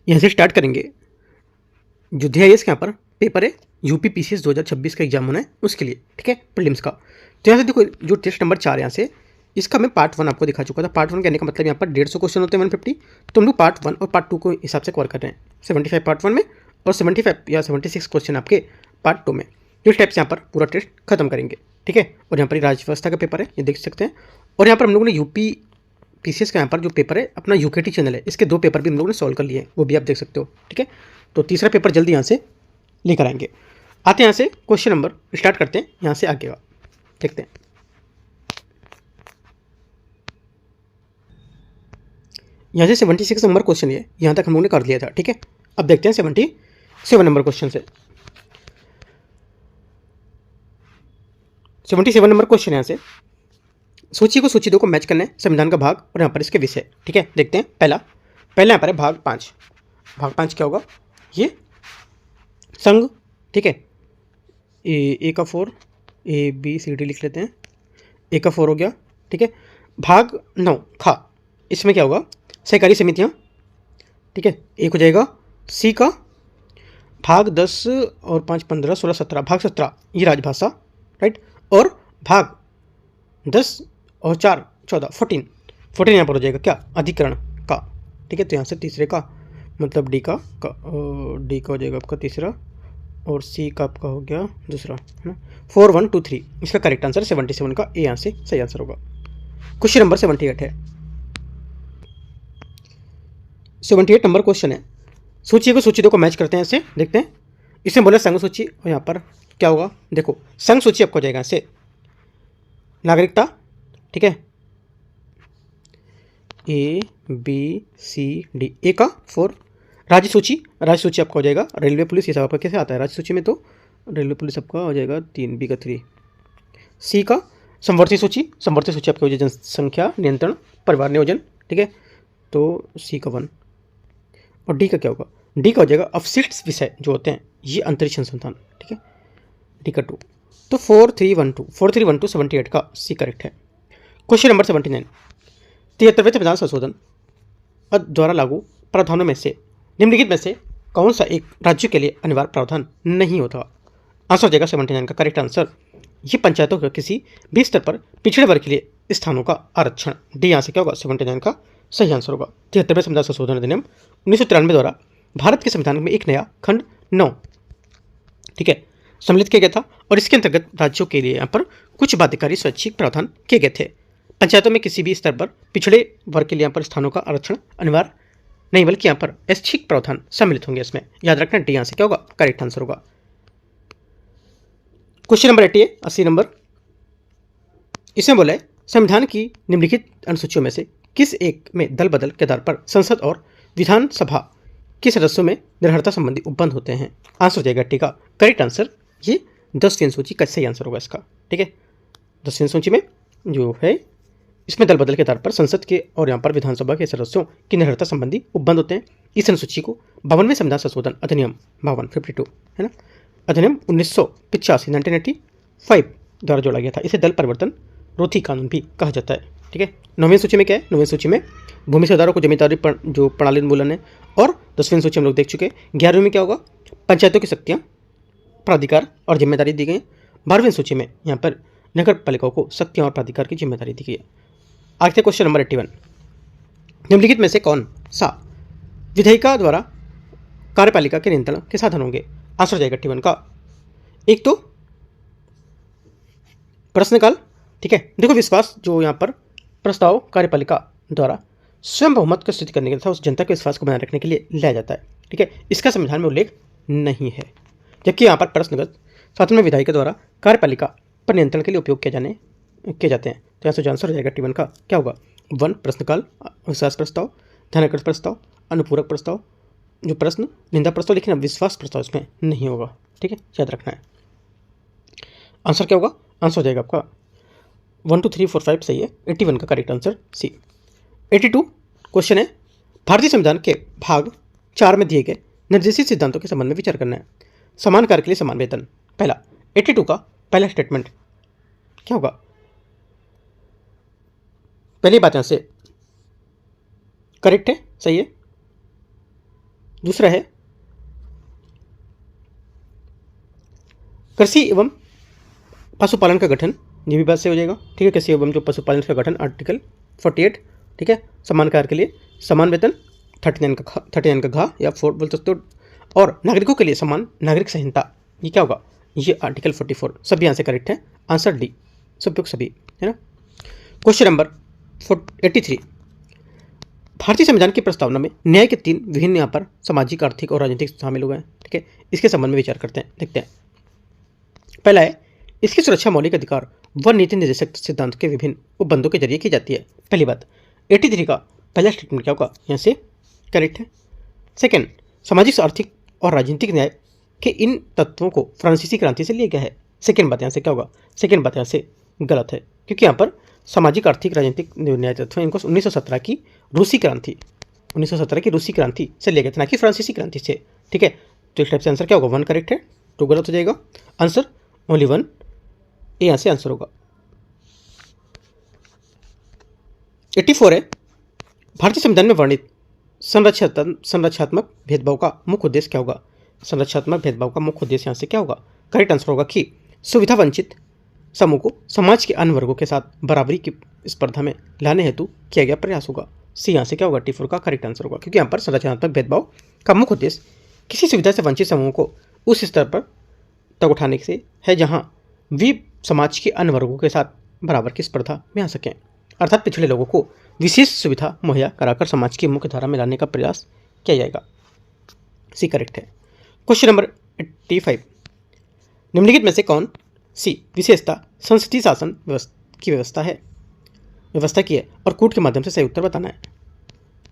यहाँ से स्टार्ट करेंगे। जो दिया है इसके यहाँ पर पेपर है यूपी पीसीएस 2026 का एग्जाम होना है उसके लिए, ठीक है, प्रीलिम्स का। तो यहाँ से देखो जो टेस्ट नंबर 4 यहाँ से इसका मैं पार्ट 1 आपको दिखा चुका था। पार्ट 1 कहने का मतलब यहाँ पर 150 क्वेश्चन होते हैं 150, तो हम लोग पार्ट 1 और पार्ट 2 को हिसाब से कवर कर रहे हैं। 75 पार्ट 1 में और 75 या 76 क्वेश्चन आपके पार्ट 2 में। इस टाइप से यहाँ पर पूरा टेस्ट खत्म करेंगे, ठीक है। और यहाँ पर राज्य व्यवस्था का पेपर है, ये देख सकते हैं। और यहाँ पर हम लोगों ने यूपी पीसीएस का यहाँ पर जो पेपर है अपना यूकेटी चैनल है, इसके 2 पेपर भी हम लोगों ने सॉल्व कर लिए हैं, वो भी आप देख सकते हो, ठीक है। तो तीसरा पेपर जल्दी यहाँ से लेकर आएंगे। आते हैं यहाँ से क्वेश्चन नंबर स्टार्ट करते हैं, यहाँ से आगे का देखते हैं। यहाँ से 76 नंबर क्वेश्चन है, यहाँ तक हम लोगों ने कर लिया था, ठीक है। अब देखते हैं 77 नंबर क्वेश्चन से। 77 नंबर क्वेश्चन यहाँ से सूची को सूची 2 को मैच करना है, संविधान का भाग और यहाँ पर इसके विषय, ठीक है। देखते हैं पहला यहाँ पर है भाग 5। भाग 5 क्या होगा, ये संघ, ठीक है। ए का 4, ए बी सी डी लिख लेते हैं। ए का 4 हो गया, ठीक है। भाग 9 खा, इसमें क्या होगा, सहकारी समितियाँ, ठीक है, एक हो जाएगा। सी का भाग 10 और 5 15 16 17, भाग 17 ये राजभाषा, राइट। और भाग 10 और 4 14 14 यहाँ पर हो जाएगा क्या, अधिकरण का, ठीक है। तो यहाँ से तीसरे का मतलब डी का हो जाएगा आपका तीसरा, और सी का आपका हो गया दूसरा, है ना। 4 1 2 3 इसका करेक्ट आंसर 77 का ए यहाँ से सही आंसर होगा। क्वेश्चन नंबर 78 है। 78 नंबर क्वेश्चन है, सूची को सूची 2 को मैच करते हैं, ऐसे देखते हैं। इसमें बोला संघ सूची, और यहाँ पर क्या होगा, देखो संघ सूची आपको हो जाएगा ऐसे नागरिकता, ठीक है, ए बी सी डी, ए का 4। राज्य सूची आपका हो जाएगा रेलवे पुलिस, ये सब आपका कैसे आता है राज्य सूची में, तो रेलवे पुलिस आपका हो जाएगा 3, बी का 3। सी का संवर्ती सूची आपकी हो जाएगी जनसंख्या नियंत्रण परिवार नियोजन, ठीक है, तो सी का 1। और डी का क्या होगा, डी का हो जाएगा अवशिष्ट विषय जो होते हैं ये अंतरिक्ष अनुसंधान, ठीक है, डी का 2। तो 4312 78 का सी करेक्ट है। क्वेश्चन नंबर 79, 73वें संविधान संशोधन द्वारा लागू प्रावधानों में से निम्नलिखित में से कौन सा एक राज्य के लिए अनिवार्य प्रावधान नहीं होता। आंसर हो जाएगा 79 का करेक्ट आंसर, ये पंचायतों का किसी भी स्तर पर पिछड़े वर्ग के लिए स्थानों का आरक्षण, डी यहाँ से क्या होगा 79 का सही आंसर होगा। 73वें संविधान संशोधन अधिनियम 1993 द्वारा भारत के संविधान में एक नया खंड 9, ठीक है, सम्मिलित किया गया था, और इसके अंतर्गत राज्यों के लिए यहाँ पर कुछ बाध्यकारी स्वैच्छिक प्रावधान किए गए थे। पंचायतों में किसी भी स्तर पर पिछड़े वर्ग के लिए यहाँ पर स्थानों का आरक्षण अनिवार्य नहीं, बल्कि यहाँ पर ऐच्छिक प्रावधान सम्मिलित होंगे इसमें, याद रखना डी यहाँ से क्या होगा करेक्ट आंसर होगा। क्वेश्चन नंबर 80 नंबर, इसमें बोला है संविधान की निम्नलिखित अनुसूचियों में से किस एक में दल बदल के आधार पर संसद और विधानसभा के सदस्यों में निर्भरता संबंधी उपबंध होते हैं। आंसर हो जाएगा टी का करेक्ट आंसर, ये 10वीं अनुसूची का सही आंसर होगा इसका, ठीक है। 10वीं अनुसूची में जो है इसमें दल बदल के आधार पर संसद के और यहाँ पर विधानसभा के सदस्यों की निर्भरता संबंधी उपबंध होते हैं। इस अनुसूची को 52वें संविधान संशोधन अधिनियम 52 है ना, अधिनियम 1985 1985 द्वारा जोड़ा गया था। इसे दल परिवर्तन रोधी कानून भी कहा जाता है, ठीक है। 9वीं सूची में क्या है, 9वीं सूची में भूमि सुधारों को जमींदारी पर जो प्रणाली उन्मूलन है, और 10वीं सूची हम लोग देख चुके हैं। 11वीं में क्या होगा, पंचायतों की शक्तियाँ प्राधिकार और जिम्मेदारी दी गई। 12वीं सूची में यहाँ पर नगर पालिकाओं को शक्तियाँ और प्राधिकार की जिम्मेदारी दी गई है। आगे क्वेश्चन नंबर 81, निम्नलिखित में से कौन सा विधायिका द्वारा कार्यपालिका के नियंत्रण के साधन होंगे। आंसर हो जाएगा 81 का, एक तो प्रश्नकाल, ठीक है। देखो विश्वास जो यहाँ पर प्रस्ताव कार्यपालिका द्वारा स्वयं बहुमत को सिद्ध करने के लिए उस जनता के विश्वास को बनाए रखने के लिए लाया जाता है, ठीक है। इसका संविधान में उल्लेख नहीं है। जबकि यहाँ पर प्रश्नगत शासन में विधायिका द्वारा कार्यपालिका पर नियंत्रण के लिए उपयोग किए जाते हैं। तो यहाँ से आंसर हो जाएगा 81 का क्या होगा 1 प्रश्नकाल, विश्वास प्रस्ताव, ध्यानाकर्षण प्रस्ताव, अनुपूरक प्रस्ताव, जो प्रश्न निंदा प्रस्ताव, लेकिन विश्वास प्रस्ताव इसमें नहीं होगा, ठीक है, याद रखना है। आंसर क्या होगा, आंसर हो जाएगा आपका 1 2 3 4 5 सही है। 81 का करेक्ट आंसर सी। 82 क्वेश्चन है, भारतीय संविधान के भाग 4 में दिए गए निर्देशित सिद्धांतों के संबंध में विचार करना है। समान कार्य के लिए समान वेतन, पहला 82 का पहला स्टेटमेंट क्या होगा, पहली बात यहाँ से करेक्ट है, सही है। दूसरा है कृषि एवं पशुपालन का गठन, ये भी बात से हो जाएगा। ठीक है, कृषि एवं जो पशुपालन का गठन आर्टिकल 48। ठीक है, समान कार्य के लिए समान वेतन 39 का घा या 4 बोल सकते हो। और नागरिकों के लिए समान नागरिक संहिता, ये क्या होगा, ये आर्टिकल 44। सभी यहाँ से करेक्ट है, आंसर डी, सब सभी है ना। क्वेश्चन नंबर 83, भारतीय संविधान की प्रस्तावना में न्याय के 3 विभिन्न यहाँ पर सामाजिक, आर्थिक और राजनीतिक शामिल हुए हैं। ठीक है, इसके संबंध में विचार करते हैं, देखते हैं। पहला है, इसकी सुरक्षा मौलिक अधिकार व नीति निर्देशक सिद्धांत के विभिन्न उपबंधों के जरिए की जाती है। पहली बात, 83 का पहला स्टेटमेंट क्या होगा, यहाँ से करेक्ट है। सेकेंड, सामाजिक, आर्थिक और राजनीतिक न्याय के इन तत्वों को फ्रांसीसी क्रांति से लिया गया है। सेकेंड बात यहाँ से क्या होगा, सेकेंड बात यहाँ से गलत है, क्योंकि यहाँ पर सामाजिक, आर्थिक, राजनीतिक न्याय तत्व इनको 1917 की रूसी क्रांति, 1917 की रूसी क्रांति से लिया गया था, ना कि फ्रांसीसी क्रांति से। ठीक है, तो इस टाइप से आंसर क्या होगा, 1 करेक्ट है, 2 गलत हो जाएगा। आंसर ओनली 1, ये यहाँ से आंसर होगा। 84 है, भारतीय संविधान में वर्णित संरचनात्मक भेदभाव का मुख्य उद्देश्य क्या होगा। संरचनात्मक भेदभाव का मुख्य उद्देश्य यहाँ से क्या होगा, करेक्ट आंसर होगा कि सुविधा वंचित समूह को समाज के अन्य वर्गों के साथ बराबरी की स्पर्धा में लाने हेतु किया गया प्रयास होगा। सी यहाँ से क्या होगा, 84 का करेक्ट आंसर होगा, क्योंकि यहाँ पर संरचनात्मक भेदभाव का मुख्य उद्देश्य किसी सुविधा से वंचित समूह को उस स्तर पर तक उठाने से है जहाँ वे समाज के अन्य वर्गों के साथ बराबर की स्पर्धा में आ सकें, अर्थात पिछड़े लोगों को विशेष सुविधा मुहैया कराकर समाज की मुख्य धारा में लाने का प्रयास किया जाएगा। सी करेक्ट है। क्वेश्चन नंबर 85, निम्नलिखित में से कौन सी विशेषता संसदीय शासन की व्यवस्था की है और कूट के माध्यम से सही उत्तर बताना है।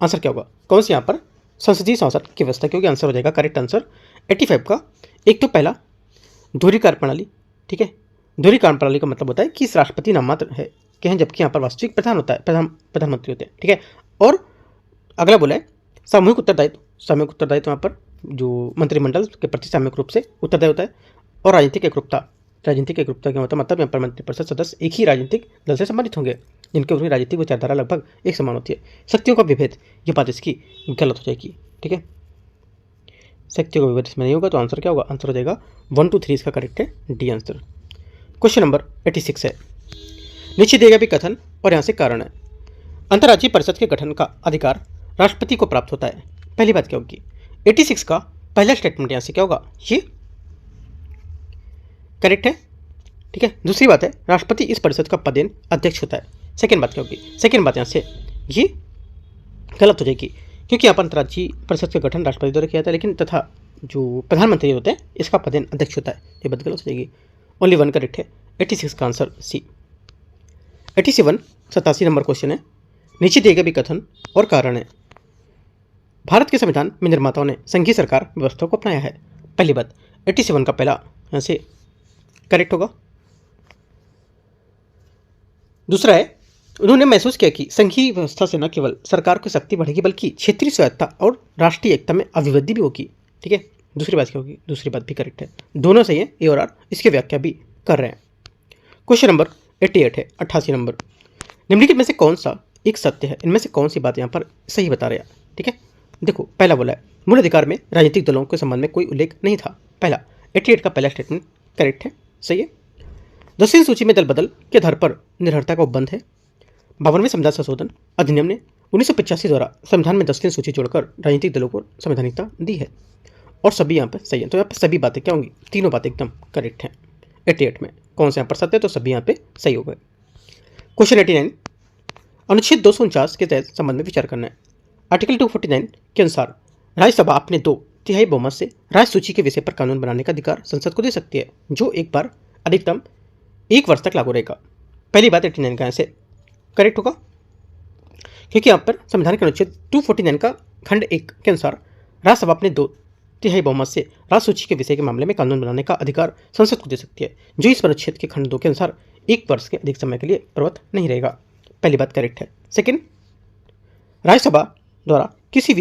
आंसर क्या होगा, कौन सी यहाँ पर संसदीय शासन की व्यवस्था की होगी, आंसर हो जाएगा करेक्ट आंसर 85 का। एक तो पहला दोहरी कार्य प्रणाली। ठीक है, दोहरी कार्य प्रणाली का मतलब होता है कि इस राष्ट्रपति नाममात्र है कि हैं, जबकि यहाँ पर वास्तविक प्रधान होता है, प्रधानमंत्री होते हैं। ठीक है, और अगला बोला है सामूहिक उत्तरदायित्व। सामूहिक उत्तरदायित्व यहाँ पर जो मंत्रिमंडल के प्रति सामूहिक रूप से उत्तरदायी होता है। और राजनीतिक एकरूपता, राजनीतिक एकरूपता क्या होता है, मतलब यहाँ पर मंत्रिपरिषद सदस्य एक ही राजनीतिक दल से संबंधित होंगे, जिनके उनकी राजनीतिक विचारधारा लगभग एक समान होती है। शक्तियों का विभेद, ये बात इसकी गलत हो जाएगी। ठीक है, शक्तियों का विभेद इसमें नहीं होगा, तो आंसर क्या होगा, आंसर हो जाएगा 1 2 3 इसका करेक्ट है, डी आंसर। क्वेश्चन नंबर 86 है, नीचे दिए गए भी कथन और यहाँ से कारण है। अंतर्राज्यीय परिषद के गठन का अधिकार राष्ट्रपति को प्राप्त होता है। पहली बात क्या होगी, 86 का पहला स्टेटमेंट यहाँ से क्या होगा, ये करेक्ट है। ठीक है, दूसरी बात है राष्ट्रपति इस परिषद का पदेन अध्यक्ष होता है। सेकेंड बात क्या होगी, सेकेंड बात यहाँ से ये गलत हो जाएगी, क्योंकि यहाँ पर अंतर्राज्यीय परिषद का गठन राष्ट्रपति द्वारा किया जाता है, लेकिन तथा जो प्रधानमंत्री होते हैं इसका पदेन अध्यक्ष होता है, ये बात गलत हो जाएगी। ओनली 1 करेक्ट है, 86 का आंसर सी। 87 87 नंबर क्वेश्चन है, नीचे दिए गए भी कथन और कारण है। भारत के संविधान में निर्माताओं ने संघीय सरकार व्यवस्था को अपनाया है। पहली बात, 87 का पहला यहाँ से करेक्ट होगा। दूसरा है, उन्होंने महसूस किया कि संघीय व्यवस्था से न केवल सरकार की शक्ति बढ़ेगी बल्कि क्षेत्रीय स्वायत्तता और राष्ट्रीय एकता में अभिवृद्धि भी होगी। ठीक है, दूसरी बात क्या होगी, दूसरी बात भी करेक्ट है, दोनों सही है, ए और आर इसकी व्याख्या भी कर रहे हैं। क्वेश्चन नंबर 88 है, 88 नंबर, निम्नलिखित में से कौन सा एक सत्य है, इनमें से कौन सी बात यहाँ पर सही बता रहे हैं। ठीक है, देखो पहला बोला है मूल अधिकार में राजनीतिक दलों के संबंध में कोई उल्लेख नहीं था। पहला 88 का पहला स्टेटमेंट करेक्ट है, सही है। 10वीं सूची में दल बदल के आधार पर निर्भरता का उपबंध है। 52वें संविधान संशोधन अधिनियम ने 1985 द्वारा संविधान में 10वीं सूची जोड़कर राजनीतिक दलों को संवैधानिकता दी है, और सभी यहाँ पर सही है। तो यहाँ पर सभी बातें क्या होंगी, तीनों बातें एकदम करेक्ट हैं। 88 में कौन से यहाँ पर सत्य है, तो सभी यहाँ पे सही हो गए। क्वेश्चन 89, अनुच्छेद 249 के तहत संबंध में विचार करना है। आर्टिकल 249 के अनुसार राज्यसभा अपने 2/3 बहुमत से राज्य सूची के विषय पर कानून बनाने का अधिकार संसद को दे सकती है, जो एक बार अधिकतम 1 वर्ष तक लागू रहेगा। पहली बात 89 का यहाँ से करेक्ट होगा, क्योंकि यहाँ पर संविधान के अनुच्छेद 249 का खंड 1 के अनुसार राज्यसभा अपने 2/3 बहुमत से राज्य सूची के विषय के मामले में कानून बनाने का अधिकार संसद को दे सकती है, जो इस अनुच्छेद के खंड 2 के अनुसार 1 वर्ष के अधिक समय के लिए प्रवृत्त नहीं रहेगा। पहली बात करेक्ट है। सेकेंड, राज्यसभा द्वारा किसी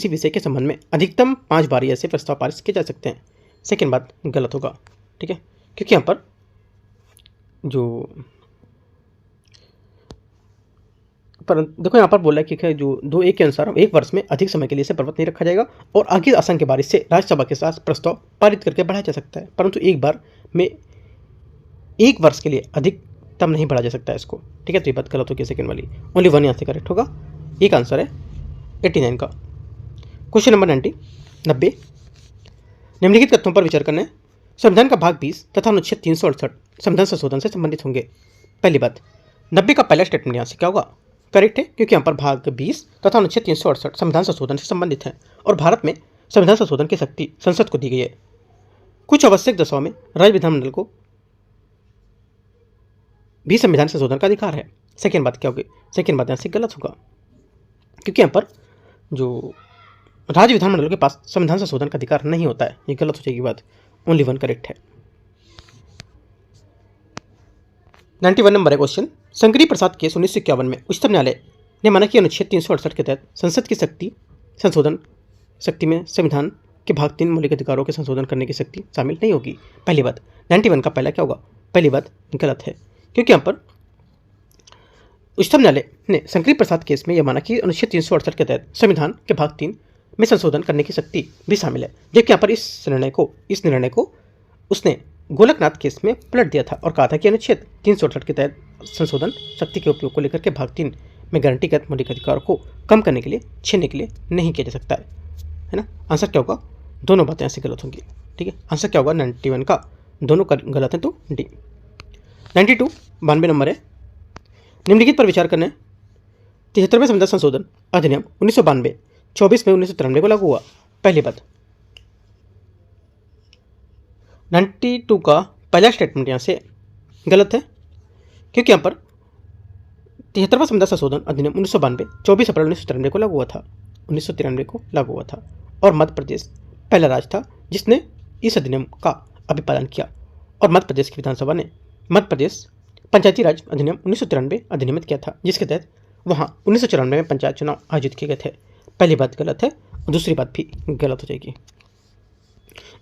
विषय के संबंध में अधिकतम 5 बार ऐसे प्रस्ताव पारित किए जा सकते हैं। सेकेंड बात गलत होगा। ठीक है, क्योंकि यहाँ पर जो पर देखो यहाँ पर बोला है कि जो 2(a) के अनुसार एक वर्ष में अधिक समय के लिए इसे पर्वत नहीं रखा जाएगा और आगे असंख्य बार इससे राज्यसभा के साथ प्रस्ताव पारित करके बढ़ाया जा सकता है, परंतु एक बार में एक वर्ष के लिए अधिकतम नहीं बढ़ाया जा सकता है इसको। ठीक है, तो ये बात गलत होगी सेकंड वाली। ओनली वन यहाँ से करेक्ट होगा। एक आंसर है 89 का। क्वेश्चन नंबर 90 निम्नलिखित तथ्यों पर विचार करना है। संविधान का भाग 20 तथा अनुच्छेद 368 संविधान संशोधन से संबंधित होंगे। पहली बात, 90 का पहला स्टेटमेंट यहाँ से क्या होगा? करेक्ट है, क्योंकि यहाँ पर भाग 20 तथा अनुच्छेद 368 संविधान संशोधन से संबंधित है और भारत में संविधान संशोधन की शक्ति संसद को दी गई है। कुछ आवश्यक दशाओं में राज्य विधानमंडल को भी संविधान संशोधन का अधिकार है। सेकेंड बात क्या होगी? सेकेंड बात यहाँ से गलत होगा, क्योंकि यहाँ पर जो राज्य विधानमंडल के पास संविधान संशोधन का अधिकार नहीं होता है, ये गलत हो जाएगी बात। ओनली वन करेक्ट है। 91 नंबर है क्वेश्चन। शंकरी प्रसाद केस 1951 में उच्चतम न्यायालय ने माना कि अनुच्छेद 368 के तहत संसद की शक्ति संशोधन शक्ति में संविधान के भाग 3 मौलिक अधिकारों के संशोधन करने की शक्ति शामिल नहीं होगी। पहली बात, 91 का पहला क्या होगा? पहली बात गलत है, क्योंकि यहाँ पर उच्चतम न्यायालय ने शंकरी प्रसाद केस में यह माना कि अनुच्छेद 368 के तहत संविधान के भाग 3 में संशोधन करने की शक्ति भी शामिल है। जबकि यहाँ पर इस निर्णय को उसने गोलकनाथ केस में पलट दिया था और कहा था कि अनुच्छेद 368 के तहत संशोधन शक्ति के उपयोग को लेकर के भाग 3 में गारंटीगत मौलिक अधिकारों को कम करने के लिए, छीनने के लिए नहीं किया जा सकता है ना। आंसर क्या होगा? दोनों बातें ऐसे गलत होंगी। ठीक है, आंसर क्या होगा? 91 का दोनों गलत है, तो डी। 92 92 नंबर है। निम्नलिखित पर विचार करना है। 73वें संविधान संशोधन अधिनियम 1992 24 मई 1993 को लागू हुआ। पहली बात, 92 का पहला स्टेटमेंट यहाँ से गलत है, क्योंकि यहाँ पर 73वां संविधान संशोधन अधिनियम 1992 24 अप्रैल 1993 को लागू हुआ था। 1993 को लागू हुआ था और मध्य प्रदेश पहला राज्य था जिसने इस अधिनियम का अभिपालन किया और मध्य प्रदेश की विधानसभा ने मध्य प्रदेश पंचायती राज अधिनियम 1993 अधिनियमित किया था, जिसके तहत वहाँ 1994 में पंचायत चुनाव आयोजित किए गए थे। पहली बात गलत है और दूसरी बात भी गलत हो जाएगी।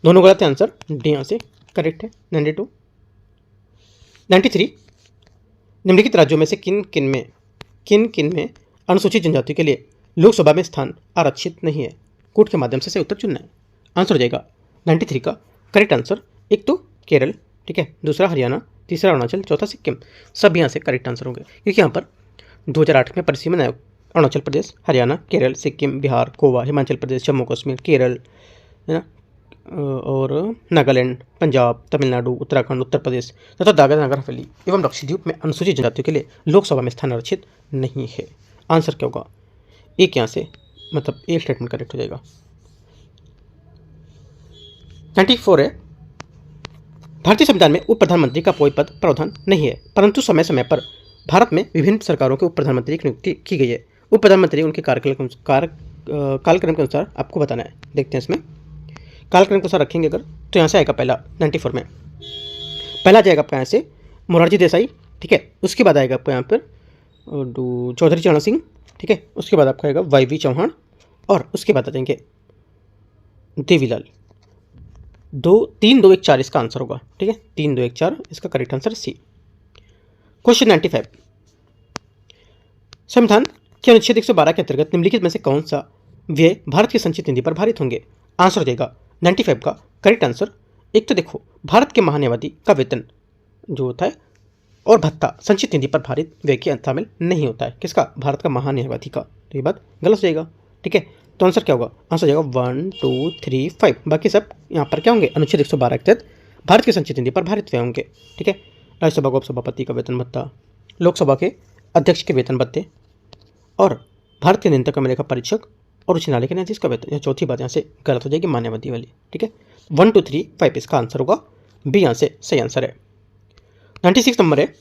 दोनों गलत है, आंसर डी यहाँ से करेक्ट है। 92 93 निम्नलिखित राज्यों में से किन किन में अनुसूचित जनजाति के लिए लोकसभा में स्थान आरक्षित नहीं है? कूट के माध्यम से सही उत्तर चुनना है। आंसर हो जाएगा 93 का करेक्ट आंसर। एक तो केरल, ठीक है, दूसरा हरियाणा, तीसरा अरुणाचल, चौथा सिक्किम। सब यहाँ से करेक्ट आंसर होंगे, क्योंकि यहाँ पर 2008 में परिसीमन आयोग अरुणाचल प्रदेश, हरियाणा, केरल, सिक्किम, बिहार, गोवा, हिमाचल प्रदेश, जम्मू कश्मीर, केरल है ना, और नागालैंड, पंजाब, तमिलनाडु, उत्तराखंड, उत्तर प्रदेश तथा दादरा नगर हवेली एवं लक्षद्वीप में अनुसूचित जनजातियों के लिए लोकसभा में स्थान आरक्षित नहीं है। आंसर क्या होगा? एक यहाँ से मतलब ए स्टेटमेंट करेक्ट हो जाएगा। 94 है। भारतीय संविधान में उप प्रधानमंत्री का कोई पद प्रावधान नहीं है, परंतु समय समय पर भारत में विभिन्न सरकारों के उप प्रधानमंत्री की नियुक्ति की गई है। उप प्रधानमंत्री उनके कार्यक्रम के अनुसार आपको बताना है। देखते हैं इसमें कालक्रम के अनुसार रखेंगे अगर, तो यहाँ से आएगा पहला 94 में पहला जाएगा आपका यहाँ से मोरारजी देसाई, ठीक है। उसके बाद आएगा आपका यहाँ पर चौधरी चरण सिंह, ठीक है। उसके बाद आपका आएगा YV चौहान और उसके बाद आ जाएंगे देवीलाल। 3 2 1 4 इसका आंसर होगा, ठीक है। 3 2 1 4 इसका करेक्ट आंसर सी। क्वेश्चन 95 संविधान के अनुच्छेद 112 के अंतर्गत निम्नलिखित में से कौन सा व्यय भारत की संचित निधि पर भारित होंगे? आंसर हो जाएगा 95 का करेक्ट आंसर। एक तो देखो भारत के महान्यायवादी का वेतन जो होता है और भत्ता संचित निधि पर भारित व्यय के शामिल नहीं होता है। किसका? भारत का महान्यायवादी का। तो ये बात गलत हो जाएगा, ठीक है। तो आंसर क्या होगा? आंसर हो जाएगा 1 2 3 5। बाकी सब यहाँ पर क्या होंगे? अनुच्छेद 112 के तहत भारत की संचित निधि पर भारित व्यय होंगे, ठीक है। राज्यसभा को सभापति का वेतन भत्ता, लोकसभा के अध्यक्ष के वेतन भत्ते और भारत के न्यूनतम लेखा परीक्षक और उच्च न्यायालय के न्यायाधीश का वेतन। यह चौथी बात यहाँ से गलत हो जाएगी, मान्यवादी वाली, ठीक है। 1 2 3 5 इसका आंसर होगा बी, यहाँ से सही आंसर है। 96 नंबर है।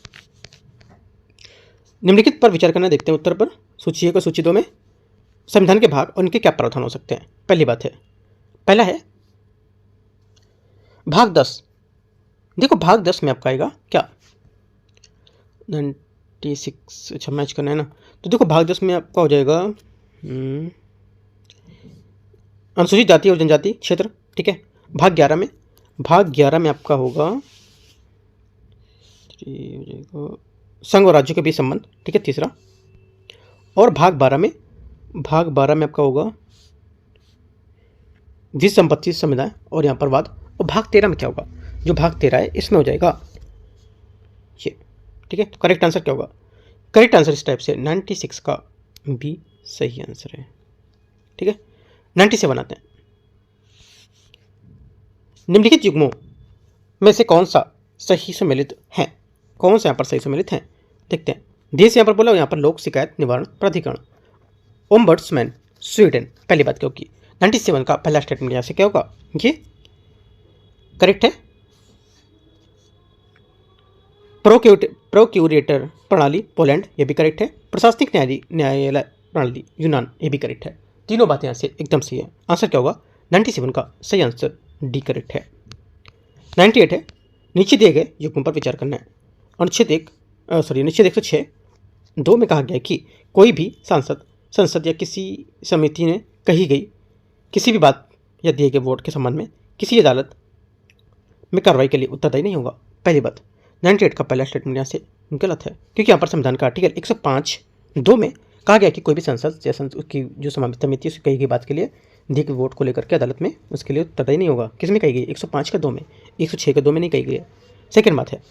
निम्नलिखित पर विचार करना, देखते हैं उत्तर पर। सूची 1 और सूची 2 में संविधान के भाग और उनके क्या प्रावधान हो सकते हैं? पहली बात है, पहला है भाग 10। देखो भाग 10 में आपका आएगा क्या? 96 अच्छा मैच करना है ना, तो देखो भाग 10 में आपका हो जाएगा अनुसूचित जाति और जनजाति क्षेत्र, ठीक है। भाग 11 में आपका होगा संघ और राज्यों के बीच संबंध, ठीक है, तीसरा। और भाग 12 में आपका होगा जिस संपत्ति समुदाय और यहाँ पर वाद। और भाग 13 में क्या होगा, जो भाग 13 है इसमें हो जाएगा ये। ठीक है, तो करेक्ट आंसर क्या होगा? करेक्ट आंसर इस टाइप से 96 का बी सही आंसर है। ठीक है, 97 आते हैं। निम्नलिखित युग्मों में से कौन सा सही सम्मिलित है? कौन सा यहाँ पर सही सम्मिलित है देखते हैं। देश यहाँ पर बोला, यहाँ पर लोक शिकायत निवारण प्राधिकरण, ओम्बड्समैन स्वीडन। पहली बात क्या होगी? 97 का पहला स्टेटमेंट यहाँ से क्या होगा? ये करेक्ट है। प्रोक्यूरेटर प्रणाली पोलैंड, ये भी करेक्ट है। प्रशासनिक न्यायालय प्रणाली यूनान, ये भी करेक्ट है। तीनों बातें यहाँ से एकदम सही है। आंसर क्या होगा? 97 का सही आंसर डी करेक्ट है। 98 है, नीचे दिए गए युग्मों पर विचार करना है। अनुच्छेद 106 2 में कहा गया है कि कोई भी सांसद, संसद या किसी समिति ने कही गई किसी भी बात या दिए गए वोट के संबंध में किसी अदालत में कार्रवाई के लिए उत्तरदायी नहीं होगा। पहली बात, 98 का पहला स्टेटमेंट यहाँ से गलत है, क्योंकि यहाँ पर संविधान का आर्टिकल 105(2) में कहा गया कि कोई भी संसद या उसकी जो समिति उसकी कही गई बात के लिए दिए गए वोट को लेकर के अदालत में उसके लिए उत्तरदायी नहीं होगा। किस में कही गई? 105 का 2 में, 106 का 2 में नहीं कही गई है। सेकेंड बात है,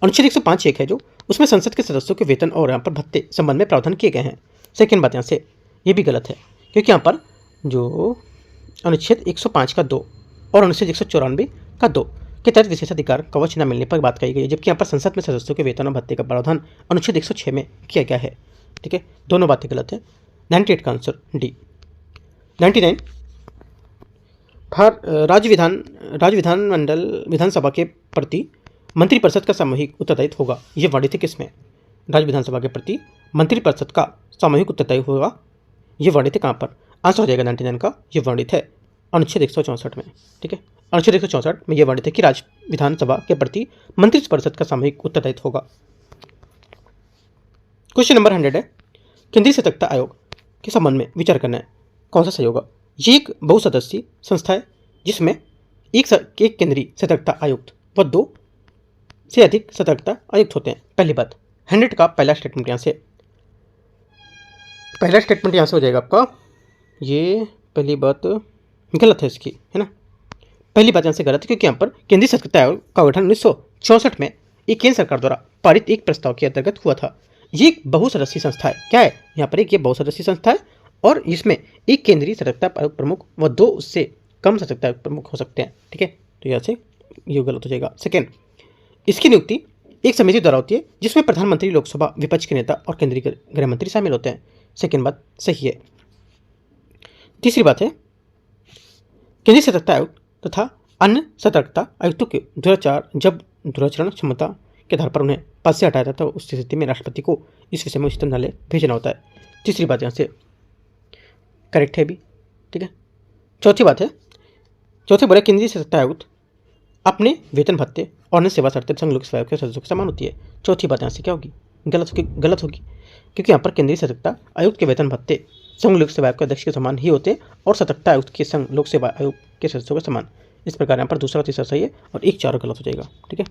अनुच्छेद 105(1) है जो उसमें संसद के सदस्यों के वेतन और यहाँ पर भत्ते संबंध में प्रावधान किए गए हैं। सेकेंड बात यहाँ से ये भी गलत है, क्योंकि यहाँ पर जो अनुच्छेद 105 का 2 और अनुच्छेद 194 का 2 के तहत विशेषाधिकार कवच न मिलने पर बात कही गई है, जबकि यहाँ पर संसद में सदस्यों के वेतन और भत्ते का प्रावधान अनुच्छेद 106 में किया गया है। ठीक है, दोनों बातें गलत है। 98 का आंसर डी। 99 राज्य विधानसभा के प्रति मंत्रिपरिषद का सामूहिक उत्तरदायित्व होगा। ये वर्णित है किसमें? राज्य विधानसभा के प्रति मंत्रिपरिषद का सामूहिक उत्तरदायित्व होगा, ये वर्णित है कहाँ पर? आंसर हो जाएगा 99 का, ये वर्णित है अनुच्छेद 164 में। ठीक है, अनुच्छेद 164 में यह वर्णित है कि राज्य विधानसभा के प्रति मंत्रिपरिषद का सामूहिक उत्तरदायित्व होगा। क्वेश्चन नंबर 100 है, केंद्रीय सतर्कता आयोग के संबंध में विचार करना है। कौन सा सही होगा? ये एक बहुसदस्यीय संस्था है जिसमें एक केंद्रीय सतर्कता आयुक्त व 2 से अधिक सतर्कता आयुक्त होते हैं। पहली बात, 100 का पहला स्टेटमेंट यहाँ से हो जाएगा आपका, ये पहली बात गलत है इसकी, है ना। पहली बात यहाँ से गलत है, क्योंकि यहाँ पर केंद्रीय सतर्कता आयोग का गठन 1964 में एक केंद्र सरकार द्वारा पारित एक प्रस्ताव के अंतर्गत हुआ था। ये एक बहुसदस्यीय संस्था है। क्या है यहाँ पर? एक ये बहुसदस्यीय संस्था है और इसमें एक केंद्रीय सतर्कता आयोग प्रमुख व 2 उससे कम सतर्कता आयोग प्रमुख हो सकते हैं। ठीक है, तो यहाँ से ये गलत हो जाएगा। सेकेंड, इसकी नियुक्ति एक समिति द्वारा होती है जिसमें प्रधानमंत्री, लोकसभा विपक्ष के नेता और केंद्रीय गृह मंत्री शामिल होते हैं। सेकेंड बात सही है। तीसरी बात है, केंद्रीय सतर्कता आयुक्त तथा अन्य सतर्कता आयुक्तों के दुराचरण क्षमता के आधार पर उन्हें पद से हटाया जाता है, उस स्थिति में राष्ट्रपति को इस विषय में उच्चतम न्यायालय भेजना होता है। तीसरी बात यहाँ से करेक्ट है भी। ठीक है, चौथी बात है, बोला केंद्रीय सतर्कता आयुक्त अपने वेतन भत्ते और अन्य सेवा शर्तें संघ लोक सेवा आयोग के सदस्यों के समान होती है। चौथी बात यहाँ से क्या होगी? गलत होगी, क्योंकि यहाँ पर केंद्रीय सतर्कता आयुक्त के वेतन भत्ते संघ लोक सेवा आयोग के अध्यक्ष के समान ही होते हैं और सतर्कता आयुक्त के संघ लोक सेवा आयोग के सदस्यों के समान। इस प्रकार यहाँ पर दूसरा तीसरा सही है और 1 4 गलत हो जाएगा। ठीक है,